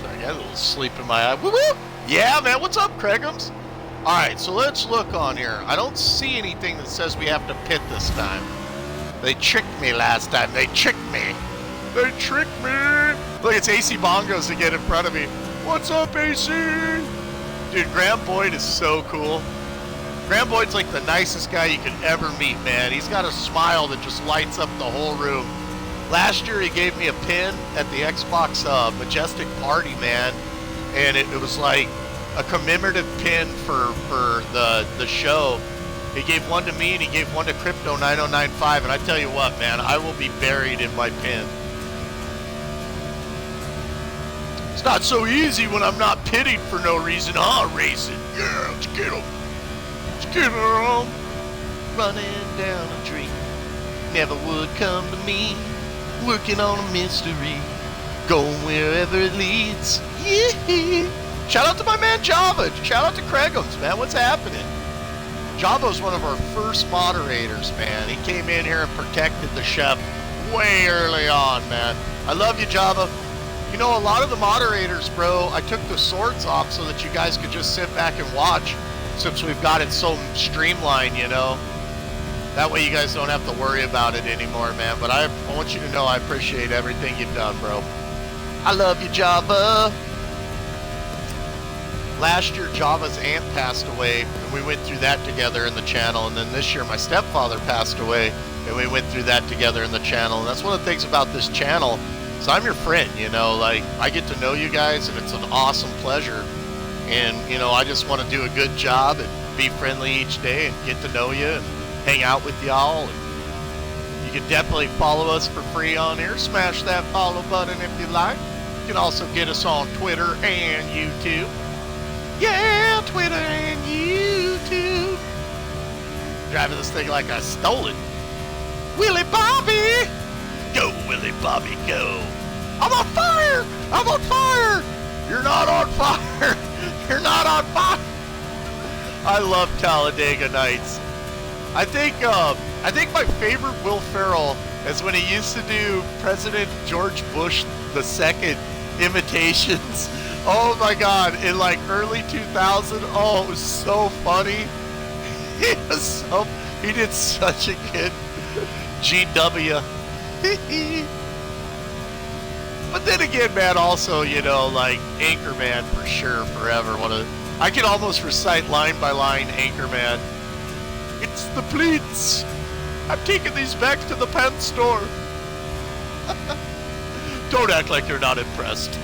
Sorry, I got a little sleep in my eye. Woo-woo! Yeah, man, what's up, Craigums? Alright, so let's look on here. I don't see anything that says we have to pit this time. They tricked me last time. They tricked me. They tricked me. Look, it's AC Bongos to get in front of me. What's up, AC? Dude, Graham Boyd is so cool. Graham Boyd's like the nicest guy you could ever meet, man. He's got a smile that just lights up the whole room. Last year, he gave me a pin at the Xbox Majestic Party, man. And it was like a commemorative pin for the show. He gave one to me, and he gave one to Crypto 9095. And I tell you what, man, I will be buried in my pin. It's not so easy when I'm not pitting for no reason, huh, racing? Yeah, let's get him. Let's get him. Running down a dream. Never would come to me. Working on a mystery. Going wherever it leads. Yeah. Shout out to my man Java. Shout out to Craigums, man. What's happening? Java's one of our first moderators, man. He came in here and protected the chef way early on, man. I love you, Java. You know, a lot of the moderators, bro, I took the swords off so that you guys could just sit back and watch, since we've got it so streamlined, you know. That way you guys don't have to worry about it anymore, man. But I want you to know I appreciate everything you've done, bro. I love you, Java. Last year, Java's aunt passed away, and we went through that together in the channel. And then this year, my stepfather passed away, and we went through that together in the channel. And that's one of the things about this channel. So I'm your friend, you know, like, I get to know you guys, and it's an awesome pleasure. And, you know, I just want to do a good job and be friendly each day and get to know you and hang out with y'all. And you can definitely follow us for free on here. Smash that follow button if you like. You can also get us on Twitter and YouTube. Yeah, Twitter and YouTube. Driving this thing like I stole it. Willie Bobby! Go, Willie Bobby, go. I'm on fire! I'm on fire! You're not on fire! You're not on fire! I love Talladega Nights. I think my favorite Will Ferrell is when he used to do President George Bush II imitations. Oh my God, in like early 2000, oh, it was so funny. He did such a good GW. But then again, man, also, you know, like Anchorman for sure, forever. I could almost recite line by line Anchorman. It's the pleats. I'm taking these back to the pen store. Don't act like you're not impressed.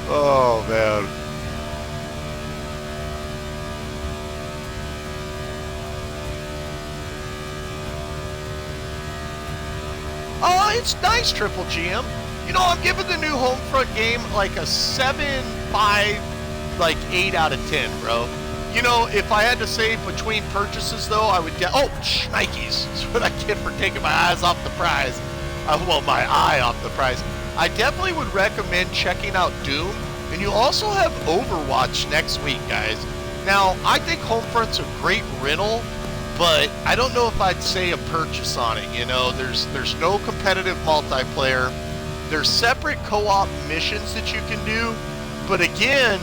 Oh, man. Oh, it's nice, Triple GM. You know, I'm giving the new Homefront game like a 7.5, like 8 out of 10, bro. You know, if I had to say between purchases, though, I would Nikes. That's what I get for taking my eyes off the prize. Well, my eye off the prize. I definitely would recommend checking out Doom. And you also have Overwatch next week, guys. Now, I think Homefront's a great rental, but I don't know if I'd say a purchase on it. You know, there's no competitive multiplayer. There's separate co-op missions that you can do. But again,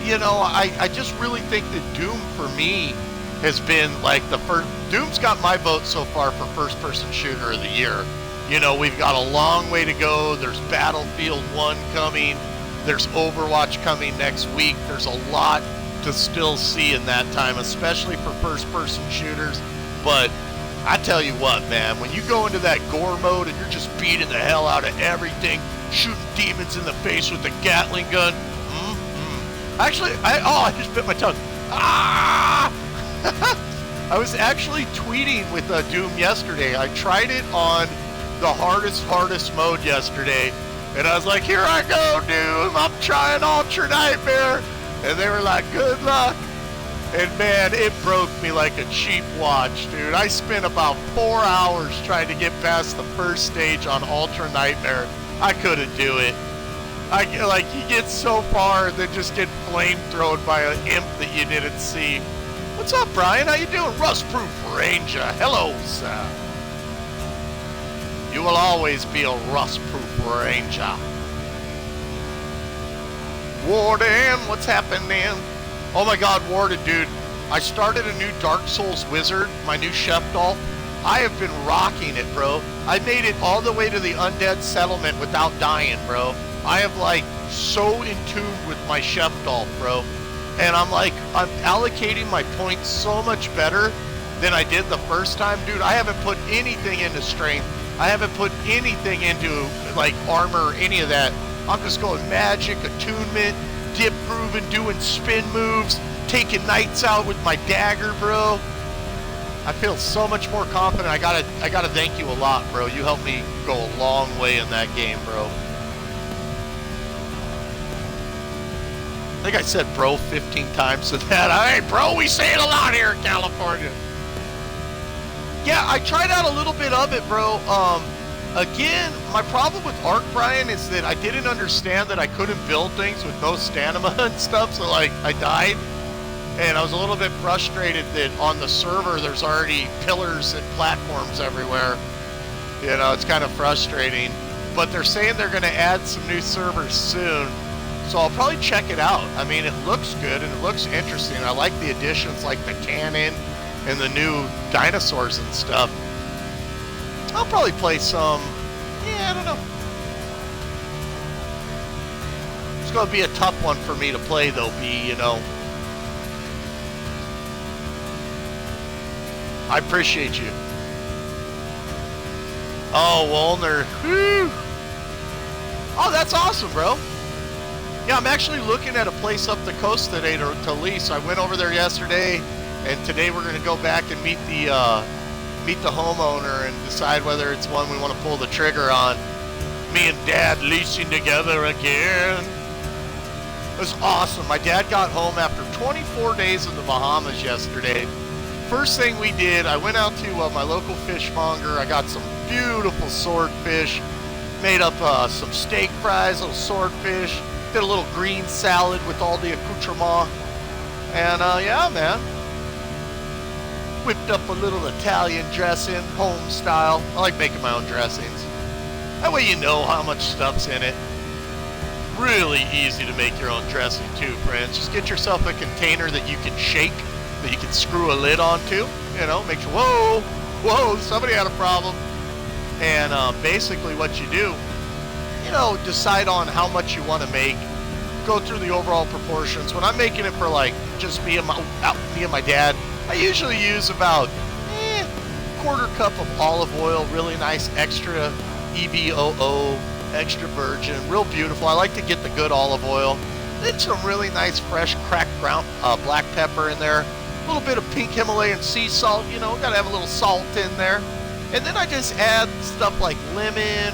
you know, I just really think that Doom, for me, has been like the first. Doom's got my vote so far for first-person shooter of the year. You know, we've got a long way to go. There's Battlefield 1 coming. There's Overwatch coming next week. There's a lot to still see in that time, especially for first-person shooters. But I tell you what, man, when you go into that gore mode and you're just beating the hell out of everything, shooting demons in the face with a Gatling gun. Actually, I just bit my tongue. Ah! I was actually tweeting with Doom yesterday. I tried it on the hardest mode yesterday, and I was like, here I go, Doom, I'm trying Ultra Nightmare, and they were like, good luck. And man, it broke me like a cheap watch, dude. I spent about 4 hours trying to get past the first stage on Ultra Nightmare. I couldn't do it. You get so far, then just get flamethrowed by an imp that you didn't see. What's up, Brian? How you doing? Rustproof Ranger. Hello, sir. You will always be a rustproof Ranger. Warden, what's happening? Oh my God, Warden, dude. I started a new Dark Souls Wizard, my new chef doll, I have been rocking it, bro. I made it all the way to the undead settlement without dying, bro. I have like so in tune with my chef golf, bro. And I'm allocating my points so much better than I did the first time. Dude, I haven't put anything into strength. I haven't put anything into like armor or any of that. I'm just going magic, attunement, dip grooving, doing spin moves, taking knights out with my dagger, bro. I feel so much more confident. I gotta thank you a lot, bro. You helped me go a long way in that game, bro. I think I said bro 15 times to that. Hey, bro, we say it a lot here in California. Yeah, I tried out a little bit of it, bro. Again, my problem with Arc, Brian, is that I didn't understand that I couldn't build things with no stamina and stuff, so like I died. And I was a little bit frustrated that on the server there's already pillars and platforms everywhere. You know, it's kind of frustrating. But they're saying they're going to add some new servers soon, so I'll probably check it out. I mean, it looks good and it looks interesting. I like the additions like the cannon and the new dinosaurs and stuff. I'll probably play some. Yeah, I don't know. It's going to be a tough one for me to play, though, B, you know. I appreciate you. Oh, Wolner. Whew. Oh, that's awesome, bro. Yeah, I'm actually looking at a place up the coast today to lease. I went over there yesterday, and today we're going to go back and meet the homeowner and decide whether it's one we want to pull the trigger on. Me and Dad leasing together again. It was awesome. My dad got home after 24 days in the Bahamas yesterday. First thing we did, I went out to my local fishmonger. I got some beautiful swordfish, made up some steak fries, little swordfish, did a little green salad with all the accoutrement, and yeah, man. Whipped up a little Italian dressing, home style. I like making my own dressings. That way you know how much stuff's in it. Really easy to make your own dressing too, friends. Just get yourself a container that you can shake, that you can screw a lid onto. You know, make sure, whoa, somebody had a problem. And basically what you do, you know, decide on how much you want to make. Go through the overall proportions. When I'm making it for like just me and my dad, I usually use about quarter cup of olive oil, really nice extra EVOO, extra virgin, real beautiful. I like to get the good olive oil. Then some really nice fresh cracked ground black pepper in there. A little bit of pink Himalayan sea salt, you know, gotta have a little salt in there. And then I just add stuff like lemon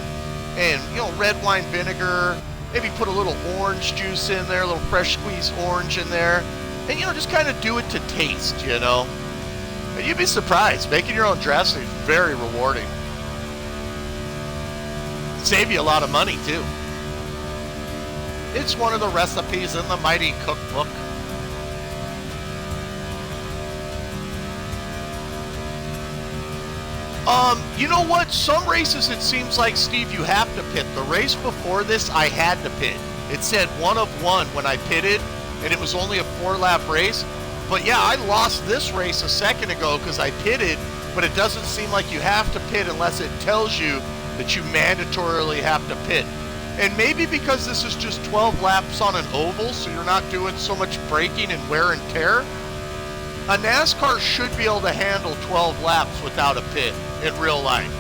and, you know, red wine vinegar. Maybe put a little orange juice in there, a little fresh squeezed orange in there. And, you know, just kind of do it to taste, you know. And you'd be surprised. Making your own dressing is very rewarding. Save you a lot of money, too. It's one of the recipes in the Mighty Cookbook. You know what? Some races it seems like, Steve, you have to pit. The race before this, I had to pit. It said 1 of 1 when I pitted, and it was only a 4-lap race. But yeah, I lost this race a second ago because I pitted, but it doesn't seem like you have to pit unless it tells you that you mandatorily have to pit. And maybe because this is just 12 laps on an oval, so you're not doing so much braking and wear and tear, a NASCAR should be able to handle 12 laps without a pit in real life.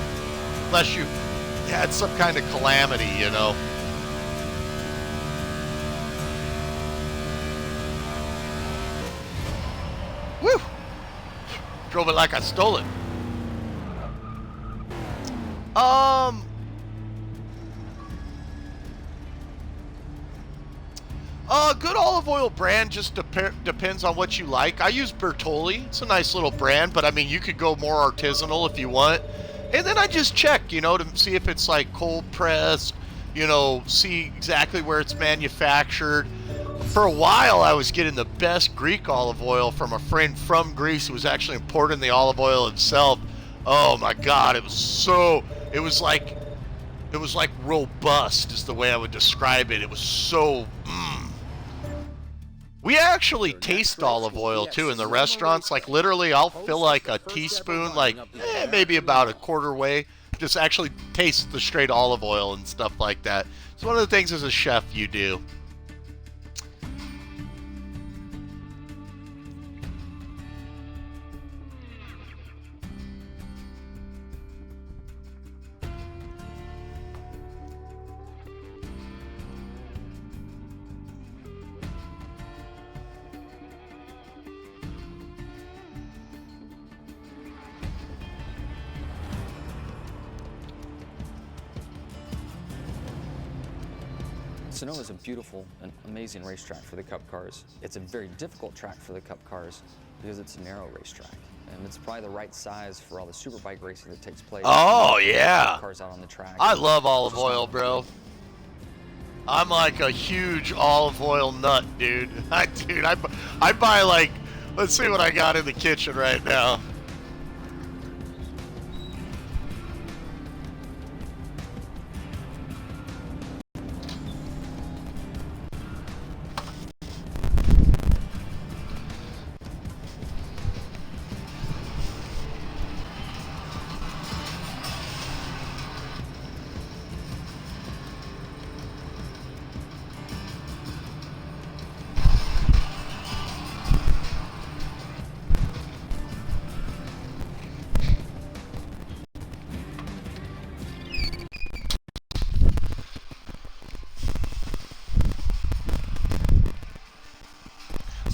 Unless you had some kind of calamity, you know. Woo! Drove it like I stole it. Good olive oil brand just depends on what you like. I use Bertolli. It's a nice little brand, but I mean, you could go more artisanal if you want. And then I just check, you know, to see if it's like cold pressed, you know, see exactly where it's manufactured. For a while, I was getting the best Greek olive oil from a friend from Greece who was actually importing the olive oil himself. Oh my God, it was like robust is the way I would describe it. It was so, We actually taste olive oil too in the restaurants. Like literally, I'll fill like a teaspoon, like maybe about a quarter way. Just actually taste the straight olive oil and stuff like that. It's one of the things as a chef you do. Sonoma is a beautiful and amazing racetrack for the Cup cars. It's a very difficult track for the Cup cars because it's a narrow racetrack. And it's probably the right size for all the superbike racing that takes place. Oh, yeah. Cars out on the track. I love olive oil, bro. I'm like a huge olive oil nut, dude. I buy like, let's see what I got in the kitchen right now.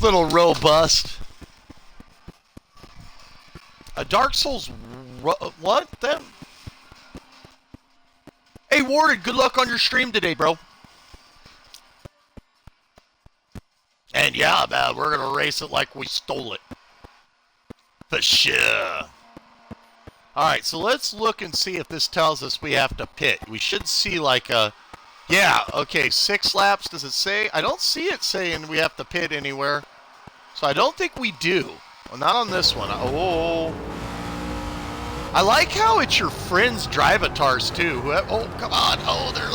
Little robust. A Dark Souls. What? Then? Hey, Warden, good luck on your stream today, bro. And yeah, man, we're gonna race it like we stole it. For sure. Alright, so let's look and see if this tells us we have to pit. We should see like a... Yeah, okay, 6 laps, does it say? I don't see it saying we have to pit anywhere. So I don't think we do. Well, not on this one. Oh. I like how it's your friends' drivatars, too. Oh, come on. Oh, they're...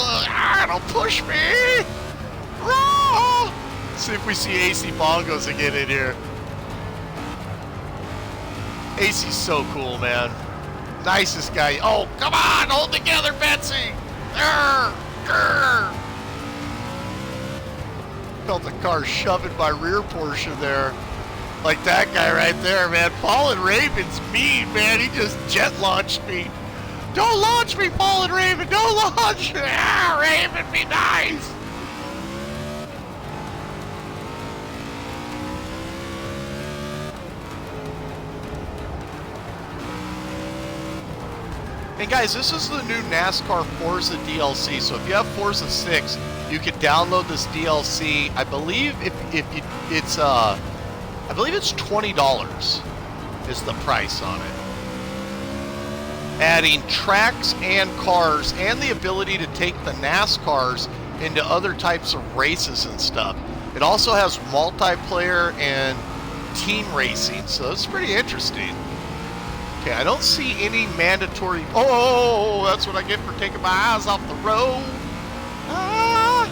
don't push me. Oh. See if we see AC Bongos again in here. AC's so cool, man. Nicest guy. Oh, come on. Hold together, Betsy. Grr. Grr. Felt the car shoving my rear portion there. Like that guy right there, man. Paul and Raven's mean, man. He just jet launched me. Don't launch me, Paul and Raven. Don't launch me. Ah, Raven, be nice. Hey guys, this is the new NASCAR Forza DLC. So if you have Forza 6, you can download this DLC. I believe I believe it's $20 is the price on it. Adding tracks and cars and the ability to take the NASCARs into other types of races and stuff. It also has multiplayer and team racing, so it's pretty interesting. Okay, I don't see any mandatory... Oh, that's what I get for taking my eyes off the road. I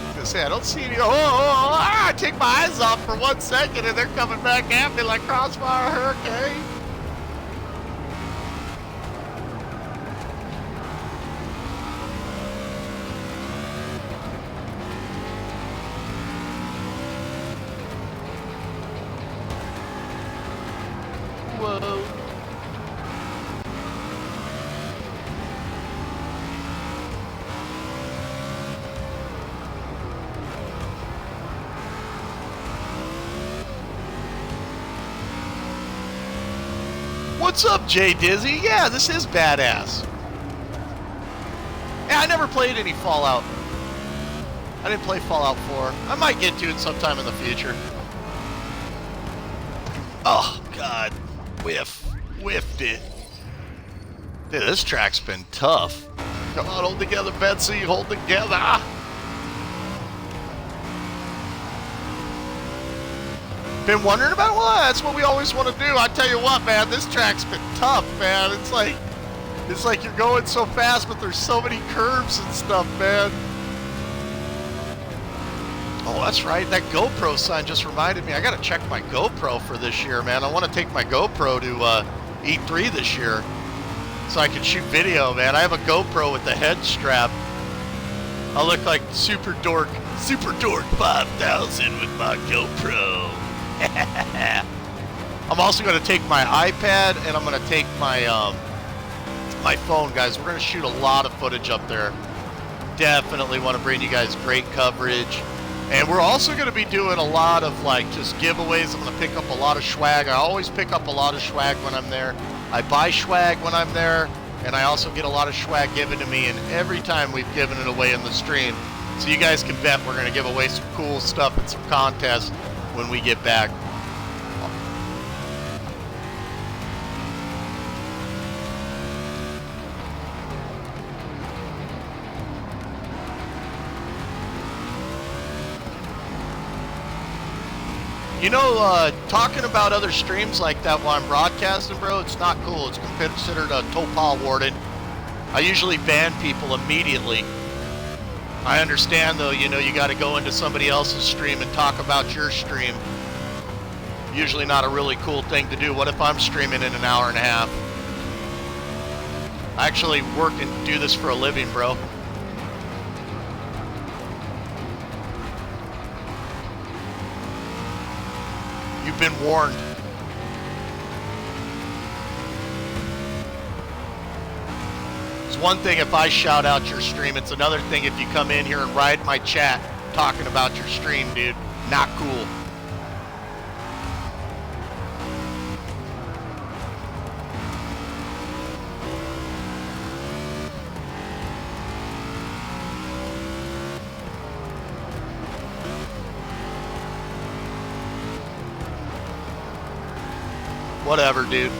was gonna say, I don't see any... I take my eyes off for 1 second and they're coming back at me like Crossfire Hurricane. Whoa. What's up, Jay Dizzy? Yeah, this is badass. Yeah, I never played any Fallout. I didn't play Fallout 4. I might get to it sometime in the future. Oh, God. Whiffed it. Dude, this track's been tough. Come on, hold together, Betsy. Hold together. Been wondering about it? Well, that's what we always want to do. I tell you what, man, this track's been tough, man. It's like you're going so fast, but there's so many curves and stuff, man. Oh Oh, that's right. That GoPro sign just reminded me. I got to check my GoPro for this year, man. I want to take my GoPro to E3 this year so I can shoot video, man. I have a GoPro with the head strap. I'll look like Super Dork 5000 with my GoPro. I'm also going to take my iPad and I'm going to take my my phone, guys. We're going to shoot a lot of footage up there. Definitely want to bring you guys great coverage. And we're also going to be doing a lot of like just giveaways. I'm going to pick up a lot of swag. I always pick up a lot of swag when I'm there. I buy swag when I'm there, and I also get a lot of swag given to me, and every time we've given it away in the stream. So you guys can bet we're going to give away some cool stuff and some contests when we get back. You know, talking about other streams like that while I'm broadcasting, bro, it's not cool. It's considered a TOPA warden. I usually ban people immediately. I understand, though, you know, you got to go into somebody else's stream and talk about your stream. Usually not a really cool thing to do. What if I'm streaming in an hour and a half? I actually work and do this for a living, bro. You've been warned. It's one thing if I shout out your stream. It's another thing if you come in here and write my chat talking about your stream, dude. Not cool. Whatever, dude.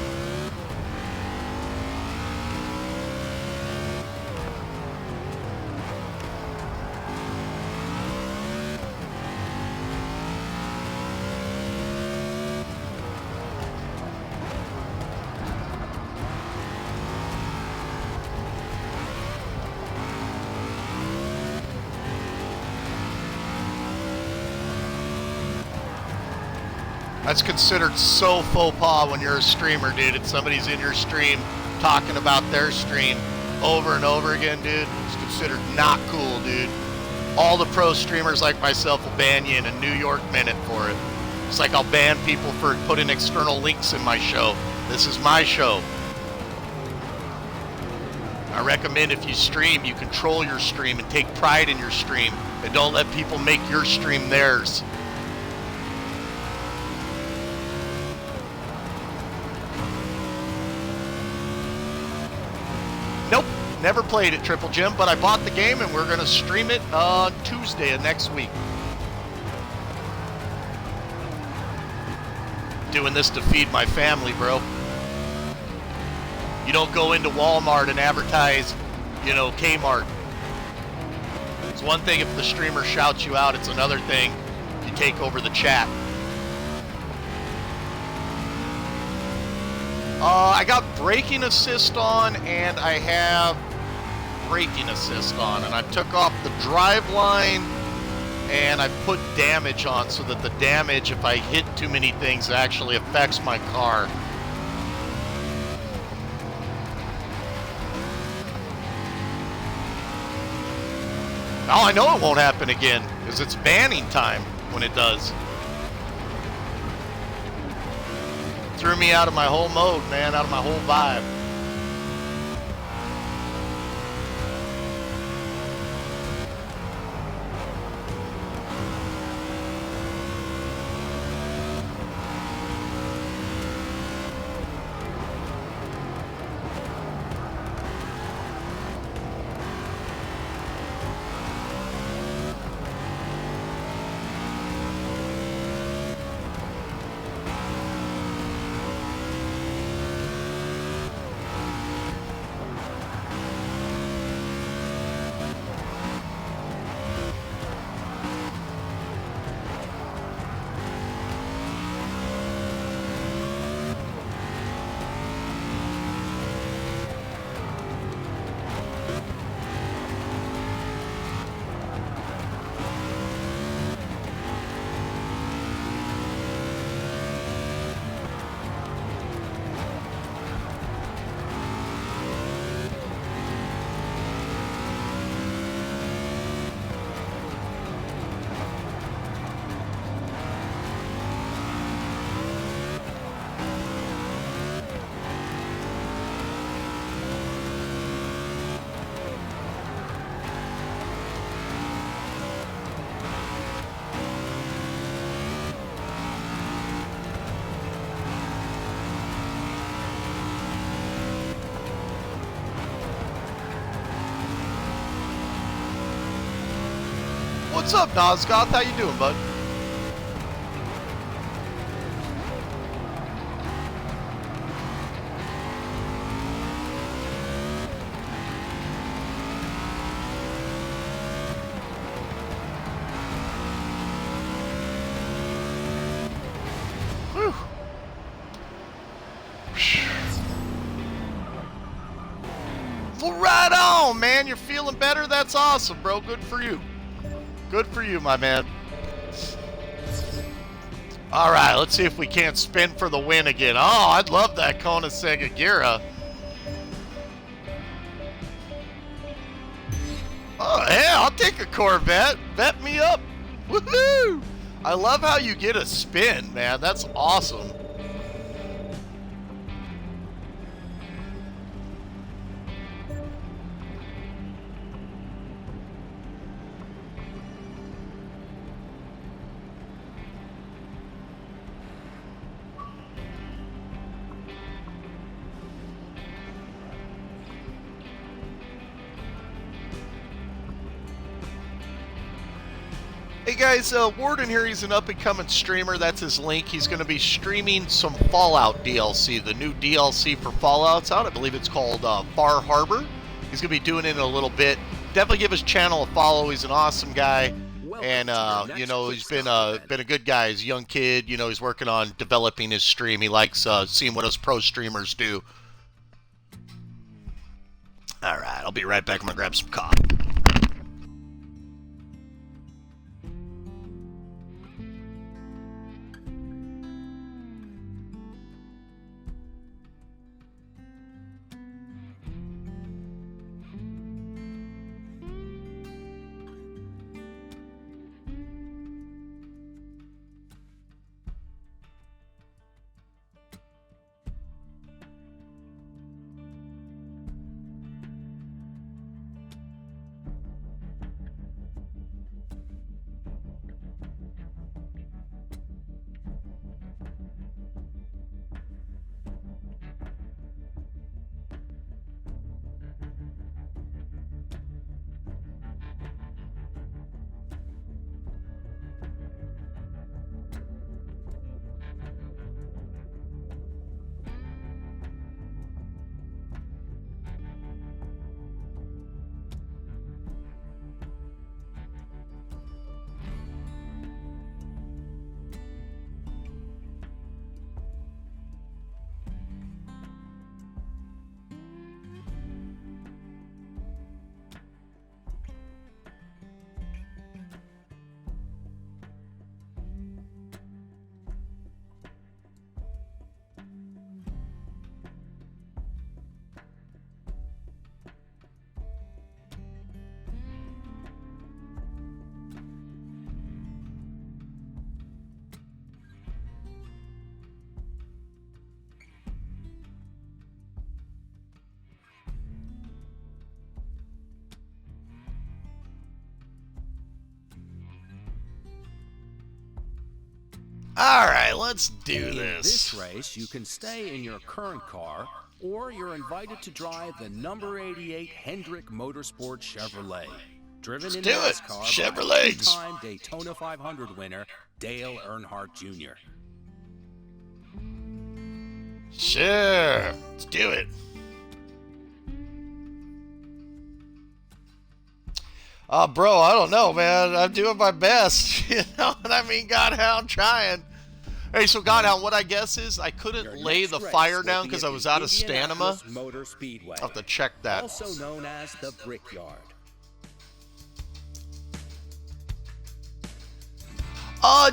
That's considered so faux pas when you're a streamer, dude. If somebody's in your stream talking about their stream over and over again, dude, it's considered not cool, dude. All the pro streamers like myself will ban you in a New York minute for it. It's like I'll ban people for putting external links in my show. This is my show. I recommend if you stream, you control your stream and take pride in your stream, and don't let people make your stream theirs. Nope, never played it, Triple Jim, but I bought the game and we're going to stream it on Tuesday of next week. Doing this to feed my family, bro. You don't go into Walmart and advertise, you know, Kmart. It's one thing if the streamer shouts you out, it's another thing if you take over the chat. I got braking assist on and I have braking assist on, and I took off the drive line and I put damage on so that the damage, if I hit too many things, actually affects my car. Oh, I know it won't happen again because it's banning time when it does. Threw me out of my whole mode, man, out of my whole vibe. What's up, Nosgoth? How you doing, bud? Whew. Well, right on, man. You're feeling better? That's awesome, bro. Good for you. Good for you, my man. All right, let's see if we can't spin for the win again. Oh, I'd love that Koenigsegg Gira. Oh, yeah, I'll take a Corvette. Bet me up. Woohoo! I love how you get a spin, man. That's awesome. Hey guys, Warden here, he's an up-and-coming streamer. That's his link. He's going to be streaming some Fallout DLC. The new DLC for Fallout's out. I believe it's called Far Harbor. He's going to be doing it in a little bit. Definitely give his channel a follow. He's an awesome guy. And, you know, he's been a good guy. He's a young kid. You know, he's working on developing his stream. He likes seeing what us pro streamers do. All right, I'll be right back. I'm going to grab some coffee. All right, let's do In this. this race, you can stay in your current car, or you're invited to drive the number 88 Hendrick Motorsport Chevrolet, driven in do it. NASCAR by Chevrolets. two-time Daytona 500 winner Dale Earnhardt Jr. Sure, let's do it. Bro, I don't know, man. I'm doing my best. You know what I mean? Godhound trying. Hey, so Godhound, what I guess is I couldn't lay the fire down because I was out of stamina. Motor Speedway, I'll have to check that. also known as the Brickyard.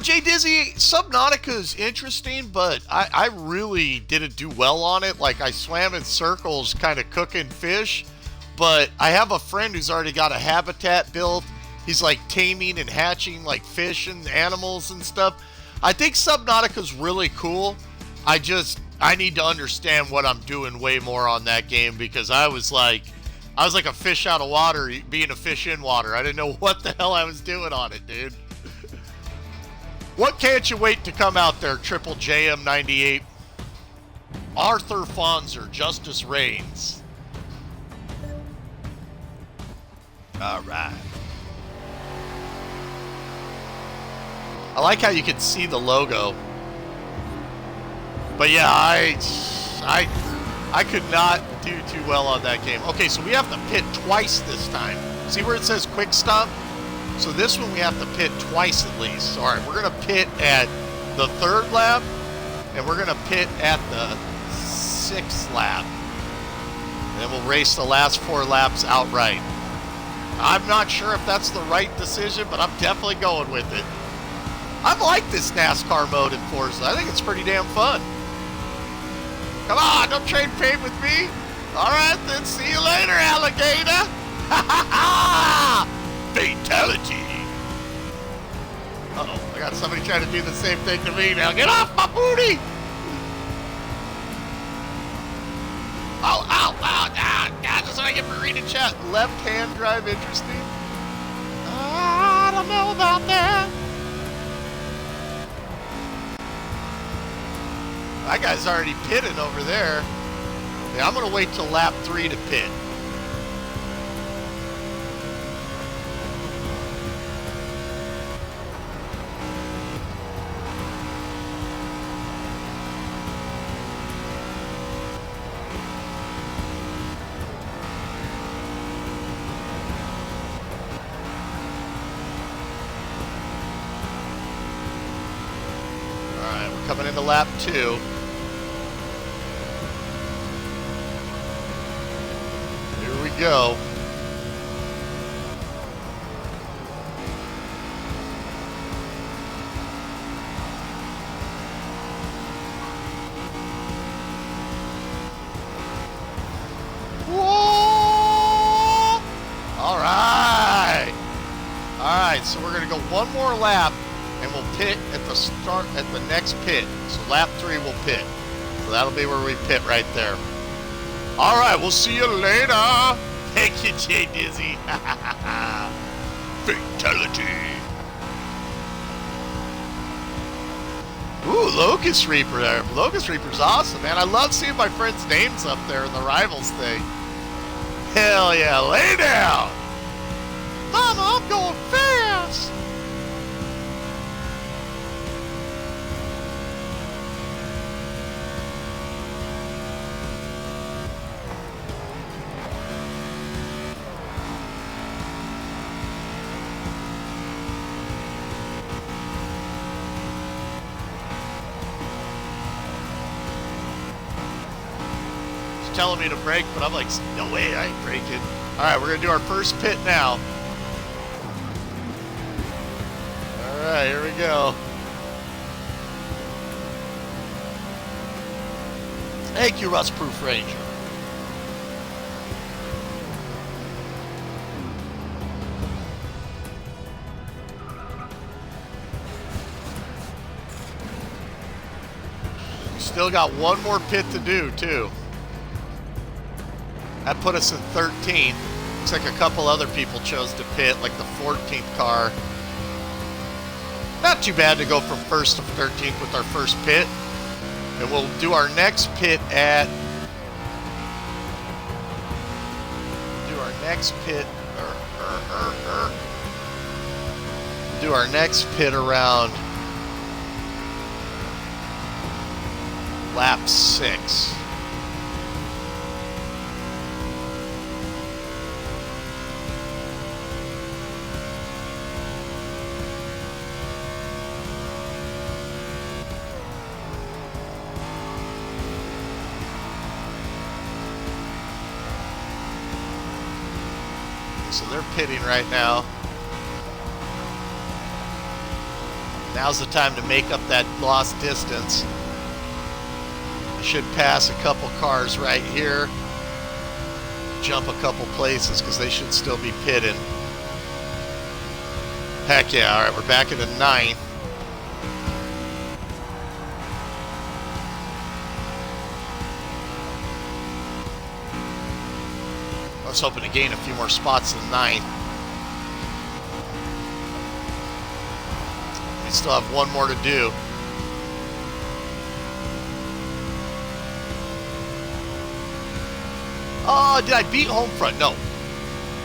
Jay Dizzy, Subnautica is interesting, but I really didn't do well on it. Like, I swam in circles kind of cooking fish, but I have a friend who's already got a habitat built. He's like taming and hatching like fish and animals and stuff. I think Subnautica's really cool. I need to understand what I'm doing way more on that game, because I was like a fish out of water being a fish in water. I didn't know what the hell I was doing on it, dude. What can't you wait to come out there, Triple JM98? Arthur Fonzer, Justice Reigns. All right. I like how you can see the logo. But yeah, I could not do too well on that game. Okay, so we have to pit twice this time. See where it says quick stop? So this one we have to pit twice at least. All right, we're going to pit at the 3rd lap, and we're going to pit at the 6th lap. And then we'll race the last 4 laps outright. I'm not sure if that's the right decision, but I'm definitely going with it. I like this NASCAR mode in Forza. I think it's pretty damn fun. Come on, don't trade paint with me. All right, then see you later, alligator. Fatality. Uh-oh, I got somebody trying to do the same thing to me now. Get off my booty. Oh, ow, ow, ow. God, that's what I get for reading chat. Left-hand drive, interesting. I don't know about that. That guy's already pitting over there. Yeah, I'm going to wait till lap 3 to pit. All right, we're coming into lap 2. Go. Whoa! All right, so we're going to go one more lap and we'll pit at the start at the next pit. So lap 3 we'll pit. So that'll be where we pit right there. All right, we'll see you later. Thank you, Jay Dizzy. Fatality. Ooh, Locust Reaper there. Locust Reaper's awesome, man. I love seeing my friends' names up there in the Rivals thing. Hell yeah, lay down. Mama, I'm going fast. Telling me to brake, but I'm like, no way, I ain't braking. All right, we're gonna do our first pit now. All right, here we go. Thank you, Rust Proof Ranger. Still got one more pit to do, too. That put us in 13th. Looks like a couple other people chose to pit, like the 14th car. Not too bad to go from 1st to 13th with our first pit. And we'll do our next pit at... Do our next pit... Do our next pit around... lap 6. So they're pitting right now. Now's the time to make up that lost distance. I should pass a couple cars right here. Jump a couple places because they should still be pitting. Heck yeah, all right, we're back into 9th. I was hoping to gain a few more spots in 9th. We still have one more to do. Oh, did I beat Homefront? No.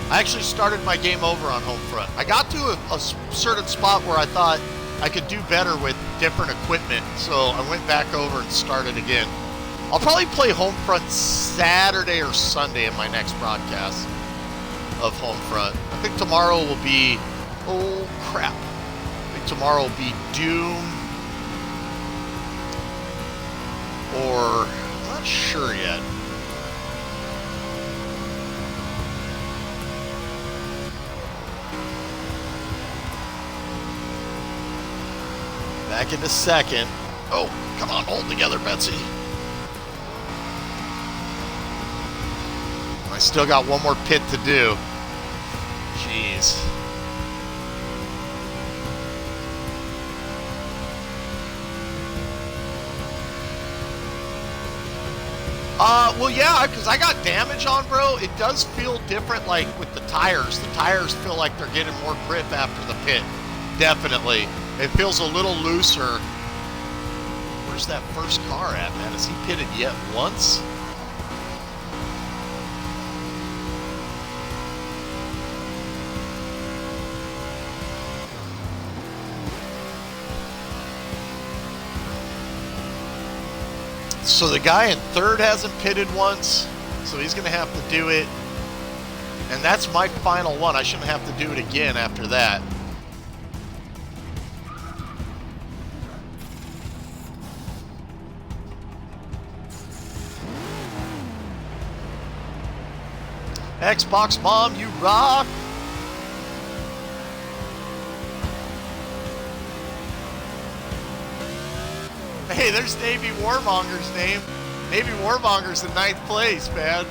I actually started my game over on Homefront. I got to a certain spot where I thought I could do better with different equipment, so I went back over and started again. I'll probably play Homefront Saturday or Sunday in my next broadcast of Homefront. I think tomorrow will be, oh crap, I think tomorrow will be Doom, or I'm not sure yet. Back into second. Oh, come on, hold together, Betsy. I still got one more pit to do. Jeez. Well, yeah, because I got damage on, bro. It does feel different, like, with the tires. The tires feel like they're getting more grip after the pit. Definitely. It feels a little looser. Where's that first car at, man? Has he pitted yet once? So the guy in third hasn't pitted once, so he's going to have to do it. And that's my final one. I shouldn't have to do it again after that. Xbox Mom, you rock! Hey, there's Navy Warmonger's name. Navy Warmonger's in 9th place, man.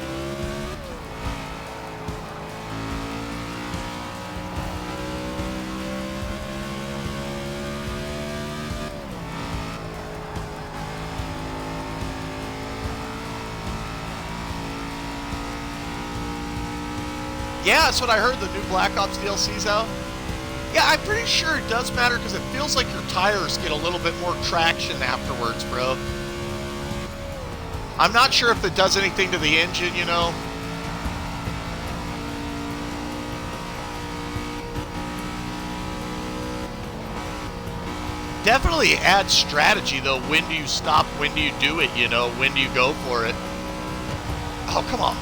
Yeah, that's what I heard, the new Black Ops DLC's out. Yeah, I'm pretty sure it does matter because it feels like your tires get a little bit more traction afterwards, bro. I'm not sure if it does anything to the engine, you know. Definitely adds strategy, though. When do you stop? When do you do it, you know? When do you go for it? Oh, come on.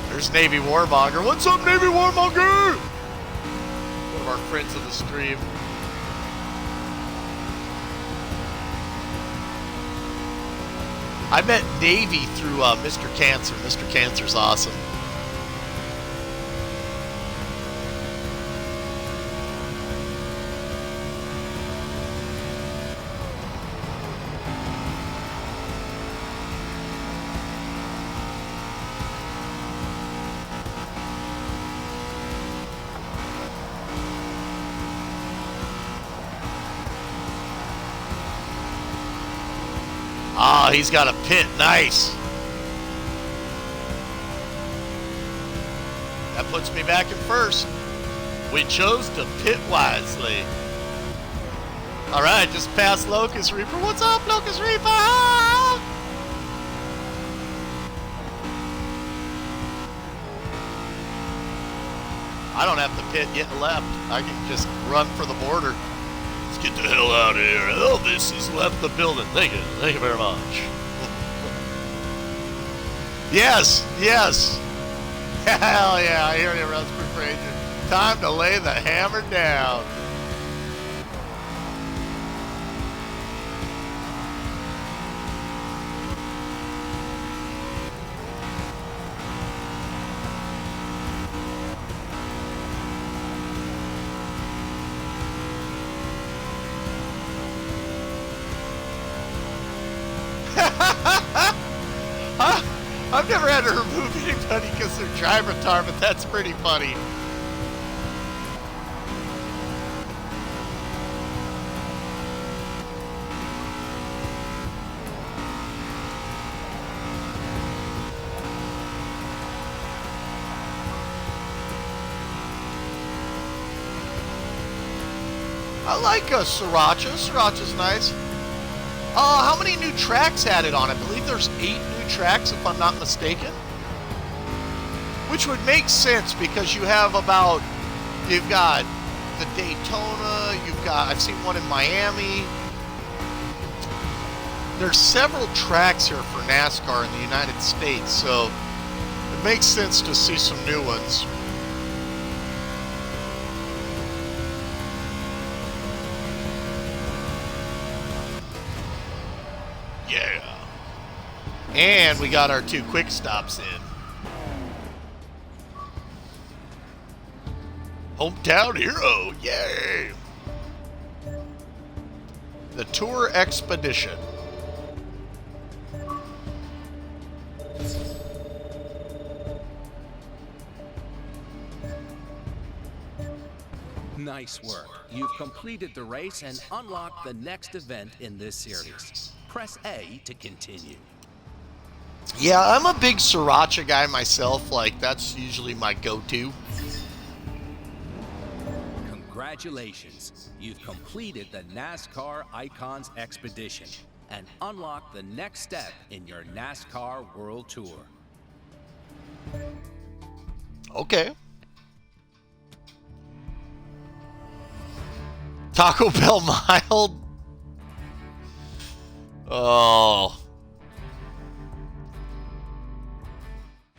There's Navy Warmonger. What's up, Navy Warmonger? One of our friends of the stream. I met Navy through Mr. Cancer. Mr. Cancer's awesome. Ah, he's got a pit. Nice. That puts me back in first. We chose to pit wisely. All right, just past Locust Reaper. What's up, Locust Reaper? I don't have to pit yet left. I can just run for the border. Let's get the hell out of here. Elvis has left the building. Thank you. Thank you very much. Yes, yes. Hell yeah, I hear you, Rustford Ranger. Time to lay the hammer down. I've never had to remove anybody because they're drive retard, but that's pretty funny. I like Sriracha. Sriracha's nice. How many new tracks added on? I believe there's 8 new tracks, if I'm not mistaken. Which would make sense because you've got the Daytona, I've seen one in Miami. There's several tracks here for NASCAR in the United States, so it makes sense to see some new ones. Yeah. And we got our 2 quick stops in. Hometown hero, yay! The Tour Expedition. Nice work. You've completed the race and unlocked the next event in this series. Press A to continue. Yeah, I'm a big Sriracha guy myself. Like, that's usually my go-to. Congratulations. You've completed the NASCAR Icons Expedition and unlocked the next step in your NASCAR World Tour. Okay. Taco Bell mild. Oh.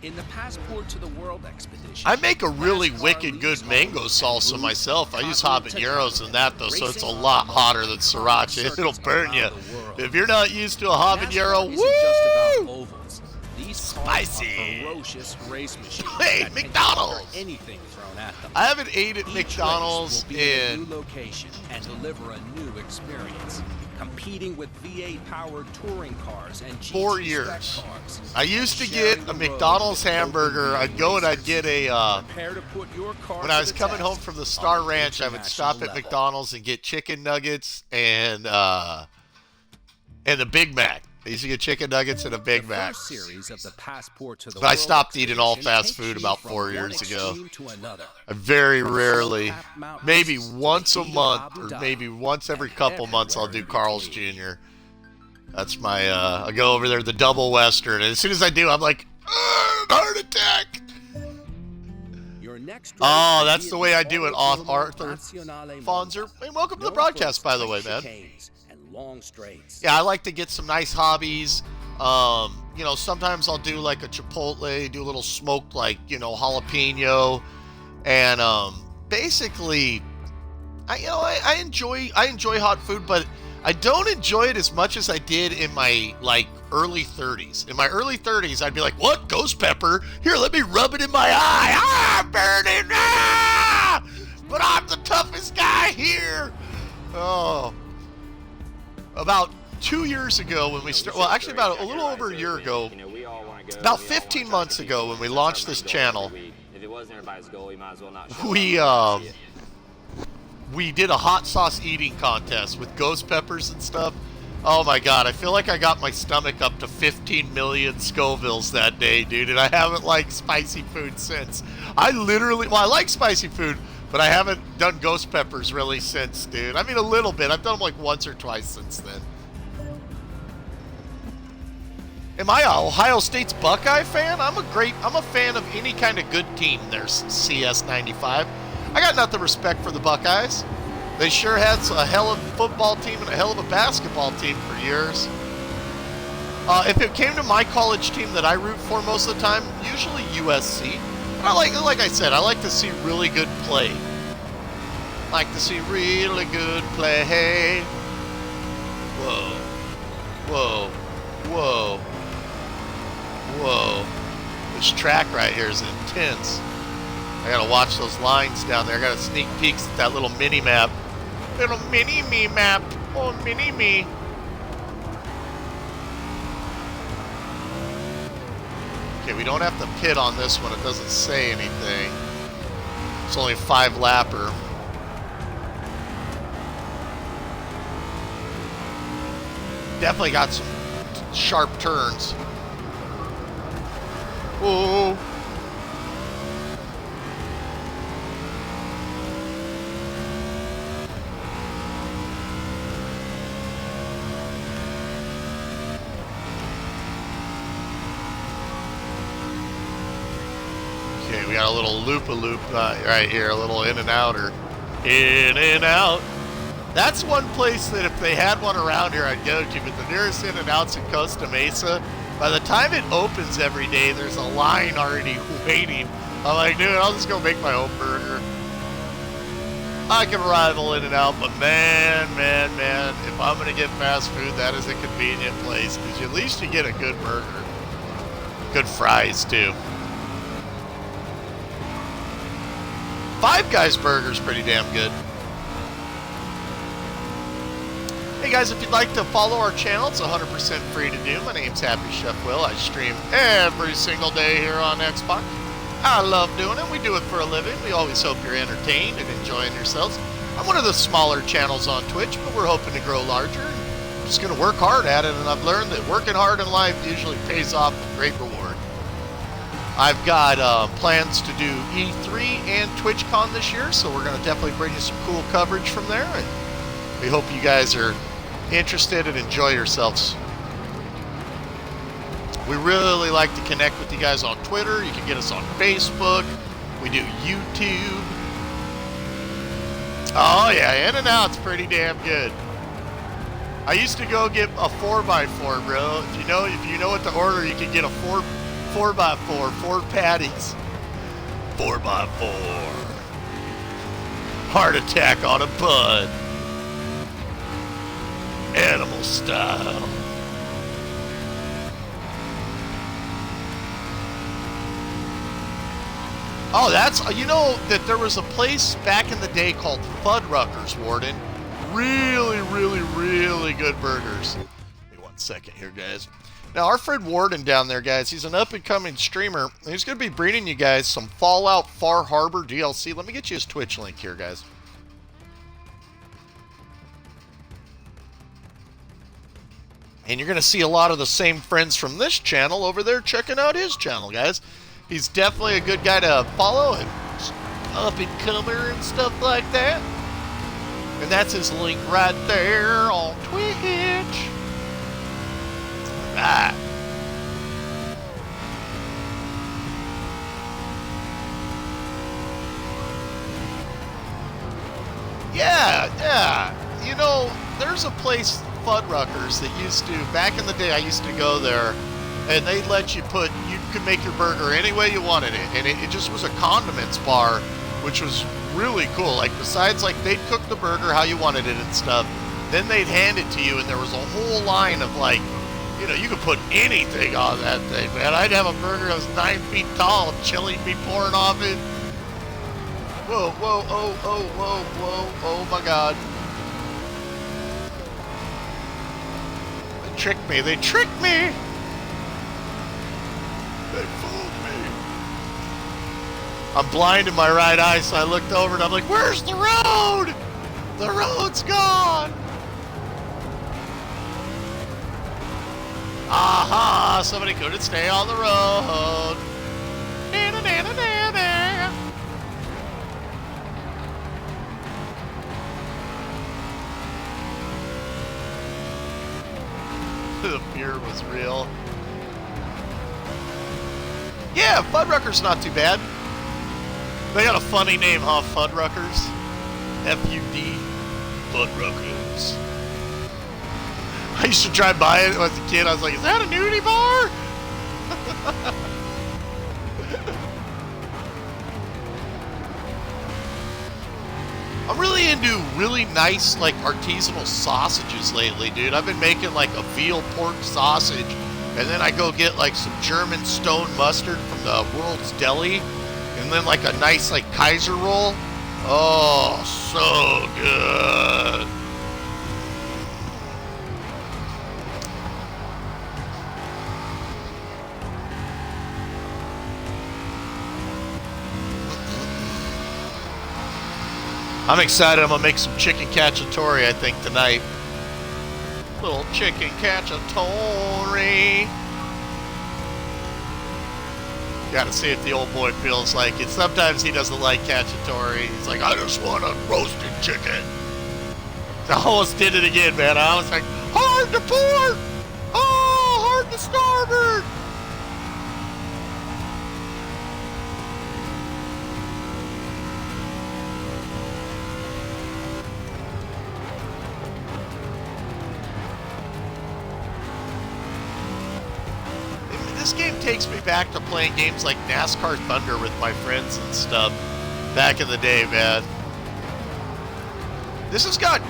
In the Passport to the World expedition, I make a really NASCAR wicked good leads mango home salsa and myself. I moves use continent to habaneros in that though, so it's a racing lot on the hotter than most sriracha. iconic It'll burn you. circuits around the world. If you're not used to a habanero, NASCAR isn't just about woo! ovals. These Spicy. cars are ferocious race machines. Hey, that can McDonald's. conquer anything thrown at them. I haven't ate at Each McDonald's race will be at a in new location and deliver a new experience, competing with V8-powered touring cars and GT 4 spec years. cars. I used to Sharing get the a road McDonald's with hamburger. open I'd go and I'd get a Prepare to put your car when I to was the coming test home from the Star on an Ranch, I would stop at international level. McDonald's and get chicken nuggets and a Big Mac. I used to get chicken nuggets and a Big The Mac. first series of the Passport to the But I World stopped eating all expedition fast takes food you about from 4 one years ago. extreme to another. I very From rarely, snow-capped mountains maybe to the once a heat of month Abu or Dhabi maybe once every and couple months I'll do everywhere in Carl's between. Jr. That's my, I go over there, the double Western, and as soon as I do, I'm like, heart attack! Your next Oh, race that's will the be way at I do it, Autodromo Arthur Nazionale Fonzer. Monza. Hey, welcome to the Known for broadcast, its by the tight way, man. chicanes and long straights. Yeah, I like to get some nice hobbies. You know, sometimes I'll do like a Chipotle, do a little smoked, like, you know, jalapeno, and basically, I enjoy hot food, but I don't enjoy it as much as I did in my like early 30s. In my early 30s, I'd be like, "What? Ghost pepper? Here, let me rub it in my eye. Ah, burning! Ah! But I'm the toughest guy here." Oh, about 2 years ago when we started, well, actually about a little over a year ago, about 15 months ago when we launched this channel, we did a hot sauce eating contest with ghost peppers and stuff. Oh my god, I feel like I got my stomach up to 15 million Scovilles that day, dude, and I haven't liked spicy food since. I like spicy food, but I haven't done ghost peppers really since, dude. I mean, a little bit. I've done them like once or twice since then. Am I a Ohio State's Buckeye fan? I'm a fan of any kind of good team there, CS95. I got nothing respect for the Buckeyes. They sure had a hell of a football team and a hell of a basketball team for years. If it came to my college team that I root for most of the time, usually USC. But like I said, I like to see really good play. Like to see really good play. Whoa. Whoa. Whoa. Whoa. This track right here is intense. I gotta watch those lines down there. I gotta sneak peeks at that little mini map. Little mini-me map. Oh, mini-me. Okay, we don't have to pit on this one. It doesn't say anything. It's only a 5-lapper. Definitely got some sharp turns. Whoa. We got a little loop-a-loop right here, a little In-N-Outer. In-N-Out. That's one place that if they had one around here, I'd go to, but the nearest In-N-Out's in Costa Mesa. By the time it opens every day, there's a line already waiting. I'm like, dude, I'll just go make my own burger. I can rival In-N-Out, but man, if I'm going to get fast food, that is a convenient place, because at least you get a good burger. Good fries, too. Five Guys Burger's pretty damn good. Hey guys, if you'd like to follow our channel, it's 100% free to do. My name's Happy Chef Will. I stream every single day here on Xbox. I love doing it. We do it for a living. We always hope you're entertained and enjoying yourselves. I'm one of the smaller channels on Twitch, but we're hoping to grow larger. I'm just going to work hard at it, and I've learned that working hard in life usually pays off with great reward. I've got plans to do E3 and TwitchCon this year, so we're going to definitely bring you some cool coverage from there, and we hope you guys are interested and enjoy yourselves. We really like to connect with you guys on Twitter. You can get us on Facebook. We do YouTube. Oh yeah, In-N-Out's pretty damn good. I used to go get a 4x4, bro. If you know what to order, you can get a 4x4, 4 patties. 4x4. Heart attack on a bud. Animal style. Oh, you know that there was a place back in the day called Fuddruckers, Warden. Really good burgers. Give me 1 second here, guys. Now, our friend Warden down there, guys, he's an up-and-coming streamer. He's going to be bringing you guys some Fallout Far Harbor DLC. Let me get you his Twitch link here, guys. And you're going to see a lot of the same friends from this channel over there checking out his channel, guys. He's definitely a good guy to follow, and up-and-comer and stuff like that. And that's his link right there on Twitch. Right. Yeah. You know, there's a place, Fuddruckers, that used to, back in the day, I used to go there, and they'd let you could make your burger any way you wanted it, and it just was a condiments bar, which was really cool. Like, besides, like, they'd cook the burger how you wanted it and stuff, then they'd hand it to you, and there was a whole line of, like, you know, you could put anything on that thing, man. I'd have a burger that was 9 feet tall, chili be pouring off it. Whoa, oh my God. They tricked me. They fooled me. I'm blind in my right eye, so I looked over and I'm like, where's the road? The road's gone. Aha, somebody couldn't stay on the road. The fear was real. Yeah, Fuddruckers not too bad. They got a funny name, huh? Fuddruckers. F-U-D. Fuddruckers. I used to drive by it as a kid. I was like, is that a nudie bar? I'm really into really nice, like, artisanal sausages lately, dude. I've been making, like, a veal pork sausage, and then I go get, like, some German stone mustard from the World's Deli, and then, like, a nice, like, Kaiser roll. Oh, so good. I'm excited. I'm gonna make some chicken cacciatore, I think, tonight. Little chicken cacciatore. Gotta see if the old boy feels like it. Sometimes he doesn't like cacciatore. He's like, I just want a roasted chicken. I almost did it again, man. I was like, hard to port! Oh, hard to starboard! this game takes me back to playing games like NASCAR Thunder with my friends and stuff back in the day, man. This has got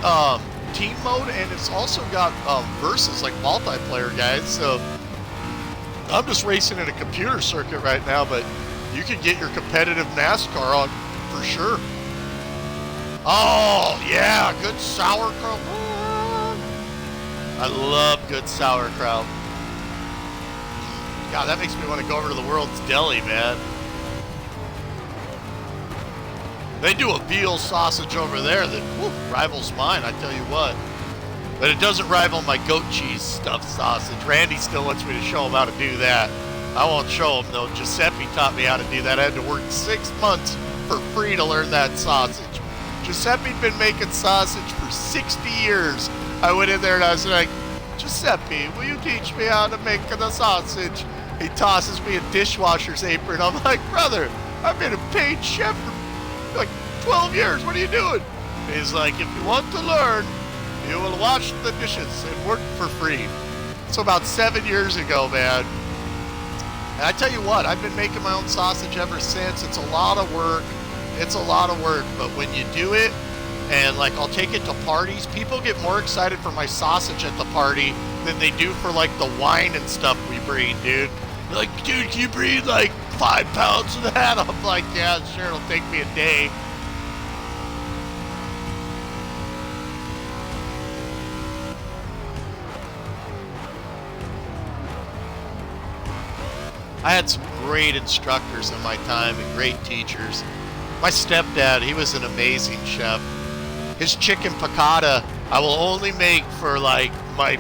team mode, and it's also got versus, like multiplayer, guys. So I'm just racing in a computer circuit right now, but you can get your competitive NASCAR on for sure. Oh, yeah, good sauerkraut. I love good sauerkraut. God, that makes me want to go over to the World's Deli, man. They do a veal sausage over there that rivals mine, I tell you what. But it doesn't rival my goat cheese stuffed sausage. Randy still wants me to show him how to do that. I won't show him, though. Giuseppe taught me how to do that. I had to work 6 months for free to learn that sausage. Giuseppe'd been making sausage for 60 years. I went in there and I was like, Giuseppe, will you teach me how to make the sausage? He tosses me a dishwasher's apron. I'm like, brother, I've been a paid chef for like 12 years. What are you doing? He's like, if you want to learn, you will wash the dishes and work for free. So about 7 years ago, man. And I tell you what, I've been making my own sausage ever since. It's a lot of work. It's a lot of work, but when you do it, and like I'll take it to parties, people get more excited for my sausage at the party than they do for like the wine and stuff we breed, dude. They're like, dude, can you breed like 5 pounds of that? I'm like, yeah, sure, it'll take me a day. I had some great instructors in my time and great teachers. My stepdad, he was an amazing chef. His chicken piccata, I will only make for like my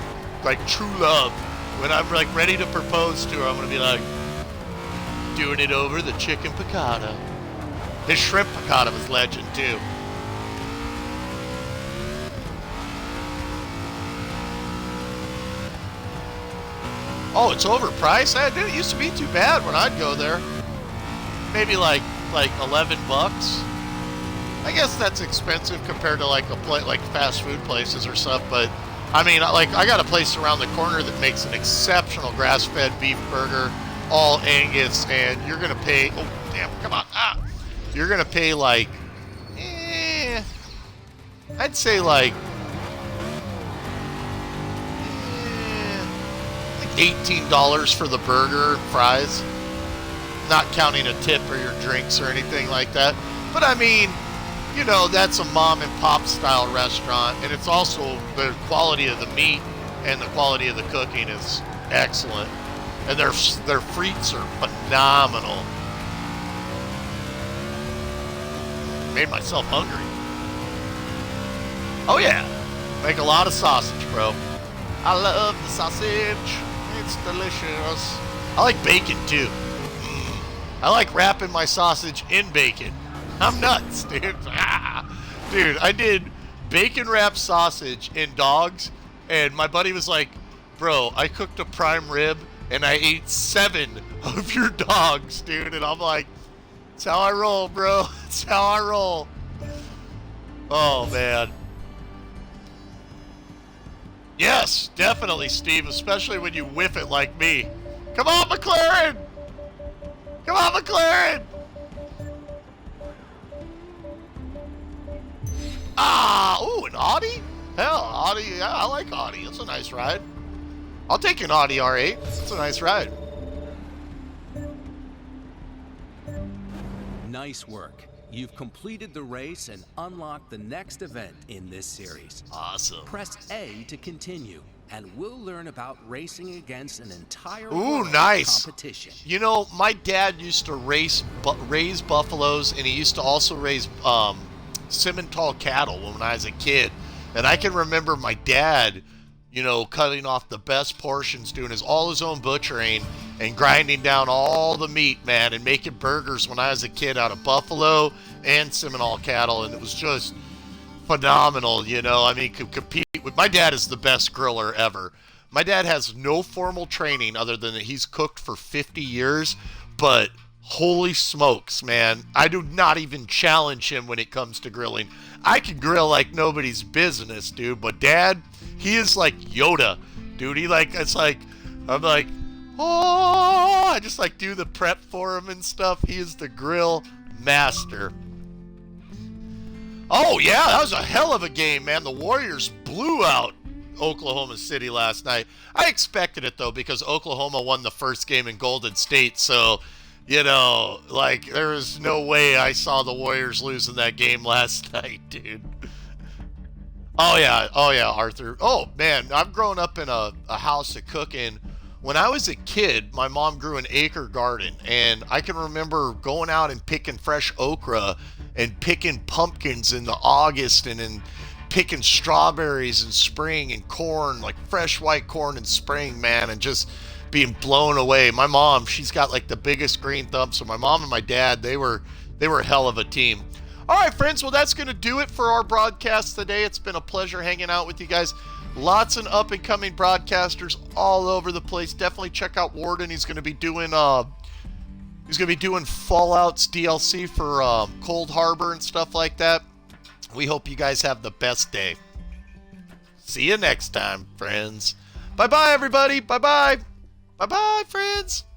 true love. When I'm like ready to propose to her, I'm gonna be like doing it over the chicken piccata. His shrimp piccata was legend too. Oh, it's overpriced? It didn't used to be too bad when I'd go there. Maybe like 11 bucks. I guess that's expensive compared to like like fast food places or stuff, but I mean, like I got a place around the corner that makes an exceptional grass-fed beef burger, all Angus, and you're gonna pay. Oh damn! Come on! You're gonna pay like, I'd say like $18 for the burger and fries, not counting a tip or your drinks or anything like that. But I mean, you know, that's a mom and pop style restaurant, and it's also the quality of the meat and the quality of the cooking is excellent, and their frites are phenomenal. Made myself hungry. Oh yeah, make a lot of sausage, bro. I love the sausage. It's delicious. I like bacon too. I like wrapping my sausage in bacon. I'm nuts, dude. Dude, I did bacon wrapped sausage in dogs, and my buddy was like, bro, I cooked a prime rib, and I ate 7 of your dogs, dude. And I'm like, that's how I roll, bro. That's how I roll. Oh, man. Yes, definitely, Steve, especially when you whiff it like me. Come on, McLaren! Come on, McLaren! Ooh, an Audi? Hell, Audi, yeah, I like Audi. It's a nice ride. I'll take an Audi R8. It's a nice ride. Nice work. You've completed the race and unlocked the next event in this series. Awesome. Press A to continue, and we'll learn about racing against an entire Ooh, world nice. competition. You know, my dad used to raise buffaloes, and he used to also raise Simmental cattle when I was a kid. And I can remember my dad, you know, cutting off the best portions, doing all his own butchering, and grinding down all the meat, man, and making burgers when I was a kid out of buffalo and Seminole cattle, and it was just phenomenal, you know. I mean, could compete with, my dad is the best griller ever. My dad has no formal training other than that he's cooked for 50 years, but holy smokes, man, I do not even challenge him when it comes to grilling. I can grill like nobody's business, dude, but Dad, he is like Yoda, dude. He like, it's like, I'm like, Oh, I just like do the prep for him and stuff. He is the grill master. Oh, yeah, that was a hell of a game, man. The Warriors blew out Oklahoma City last night. I expected it, though, because Oklahoma won the first game in Golden State. So, you know, like, there was no way I saw the Warriors losing that game last night, dude. Oh, yeah, Arthur. Oh, man, I've grown up in a house of cooking. When I was a kid, my mom grew an acre garden, and I can remember going out and picking fresh okra and picking pumpkins in the August and picking strawberries in spring and corn, like fresh white corn in spring, man, and just being blown away. My mom, she's got like the biggest green thumb, so my mom and my dad, they were a hell of a team. All right, friends, well, that's going to do it for our broadcast today. It's been a pleasure hanging out with you guys. Lots of up-and-coming broadcasters all over the place. Definitely check out Warden. He's going to be doing Fallout's DLC for Cold Harbor and stuff like that. We hope you guys have the best day. See you next time, friends. Bye-bye, everybody. Bye-bye. Bye-bye, friends.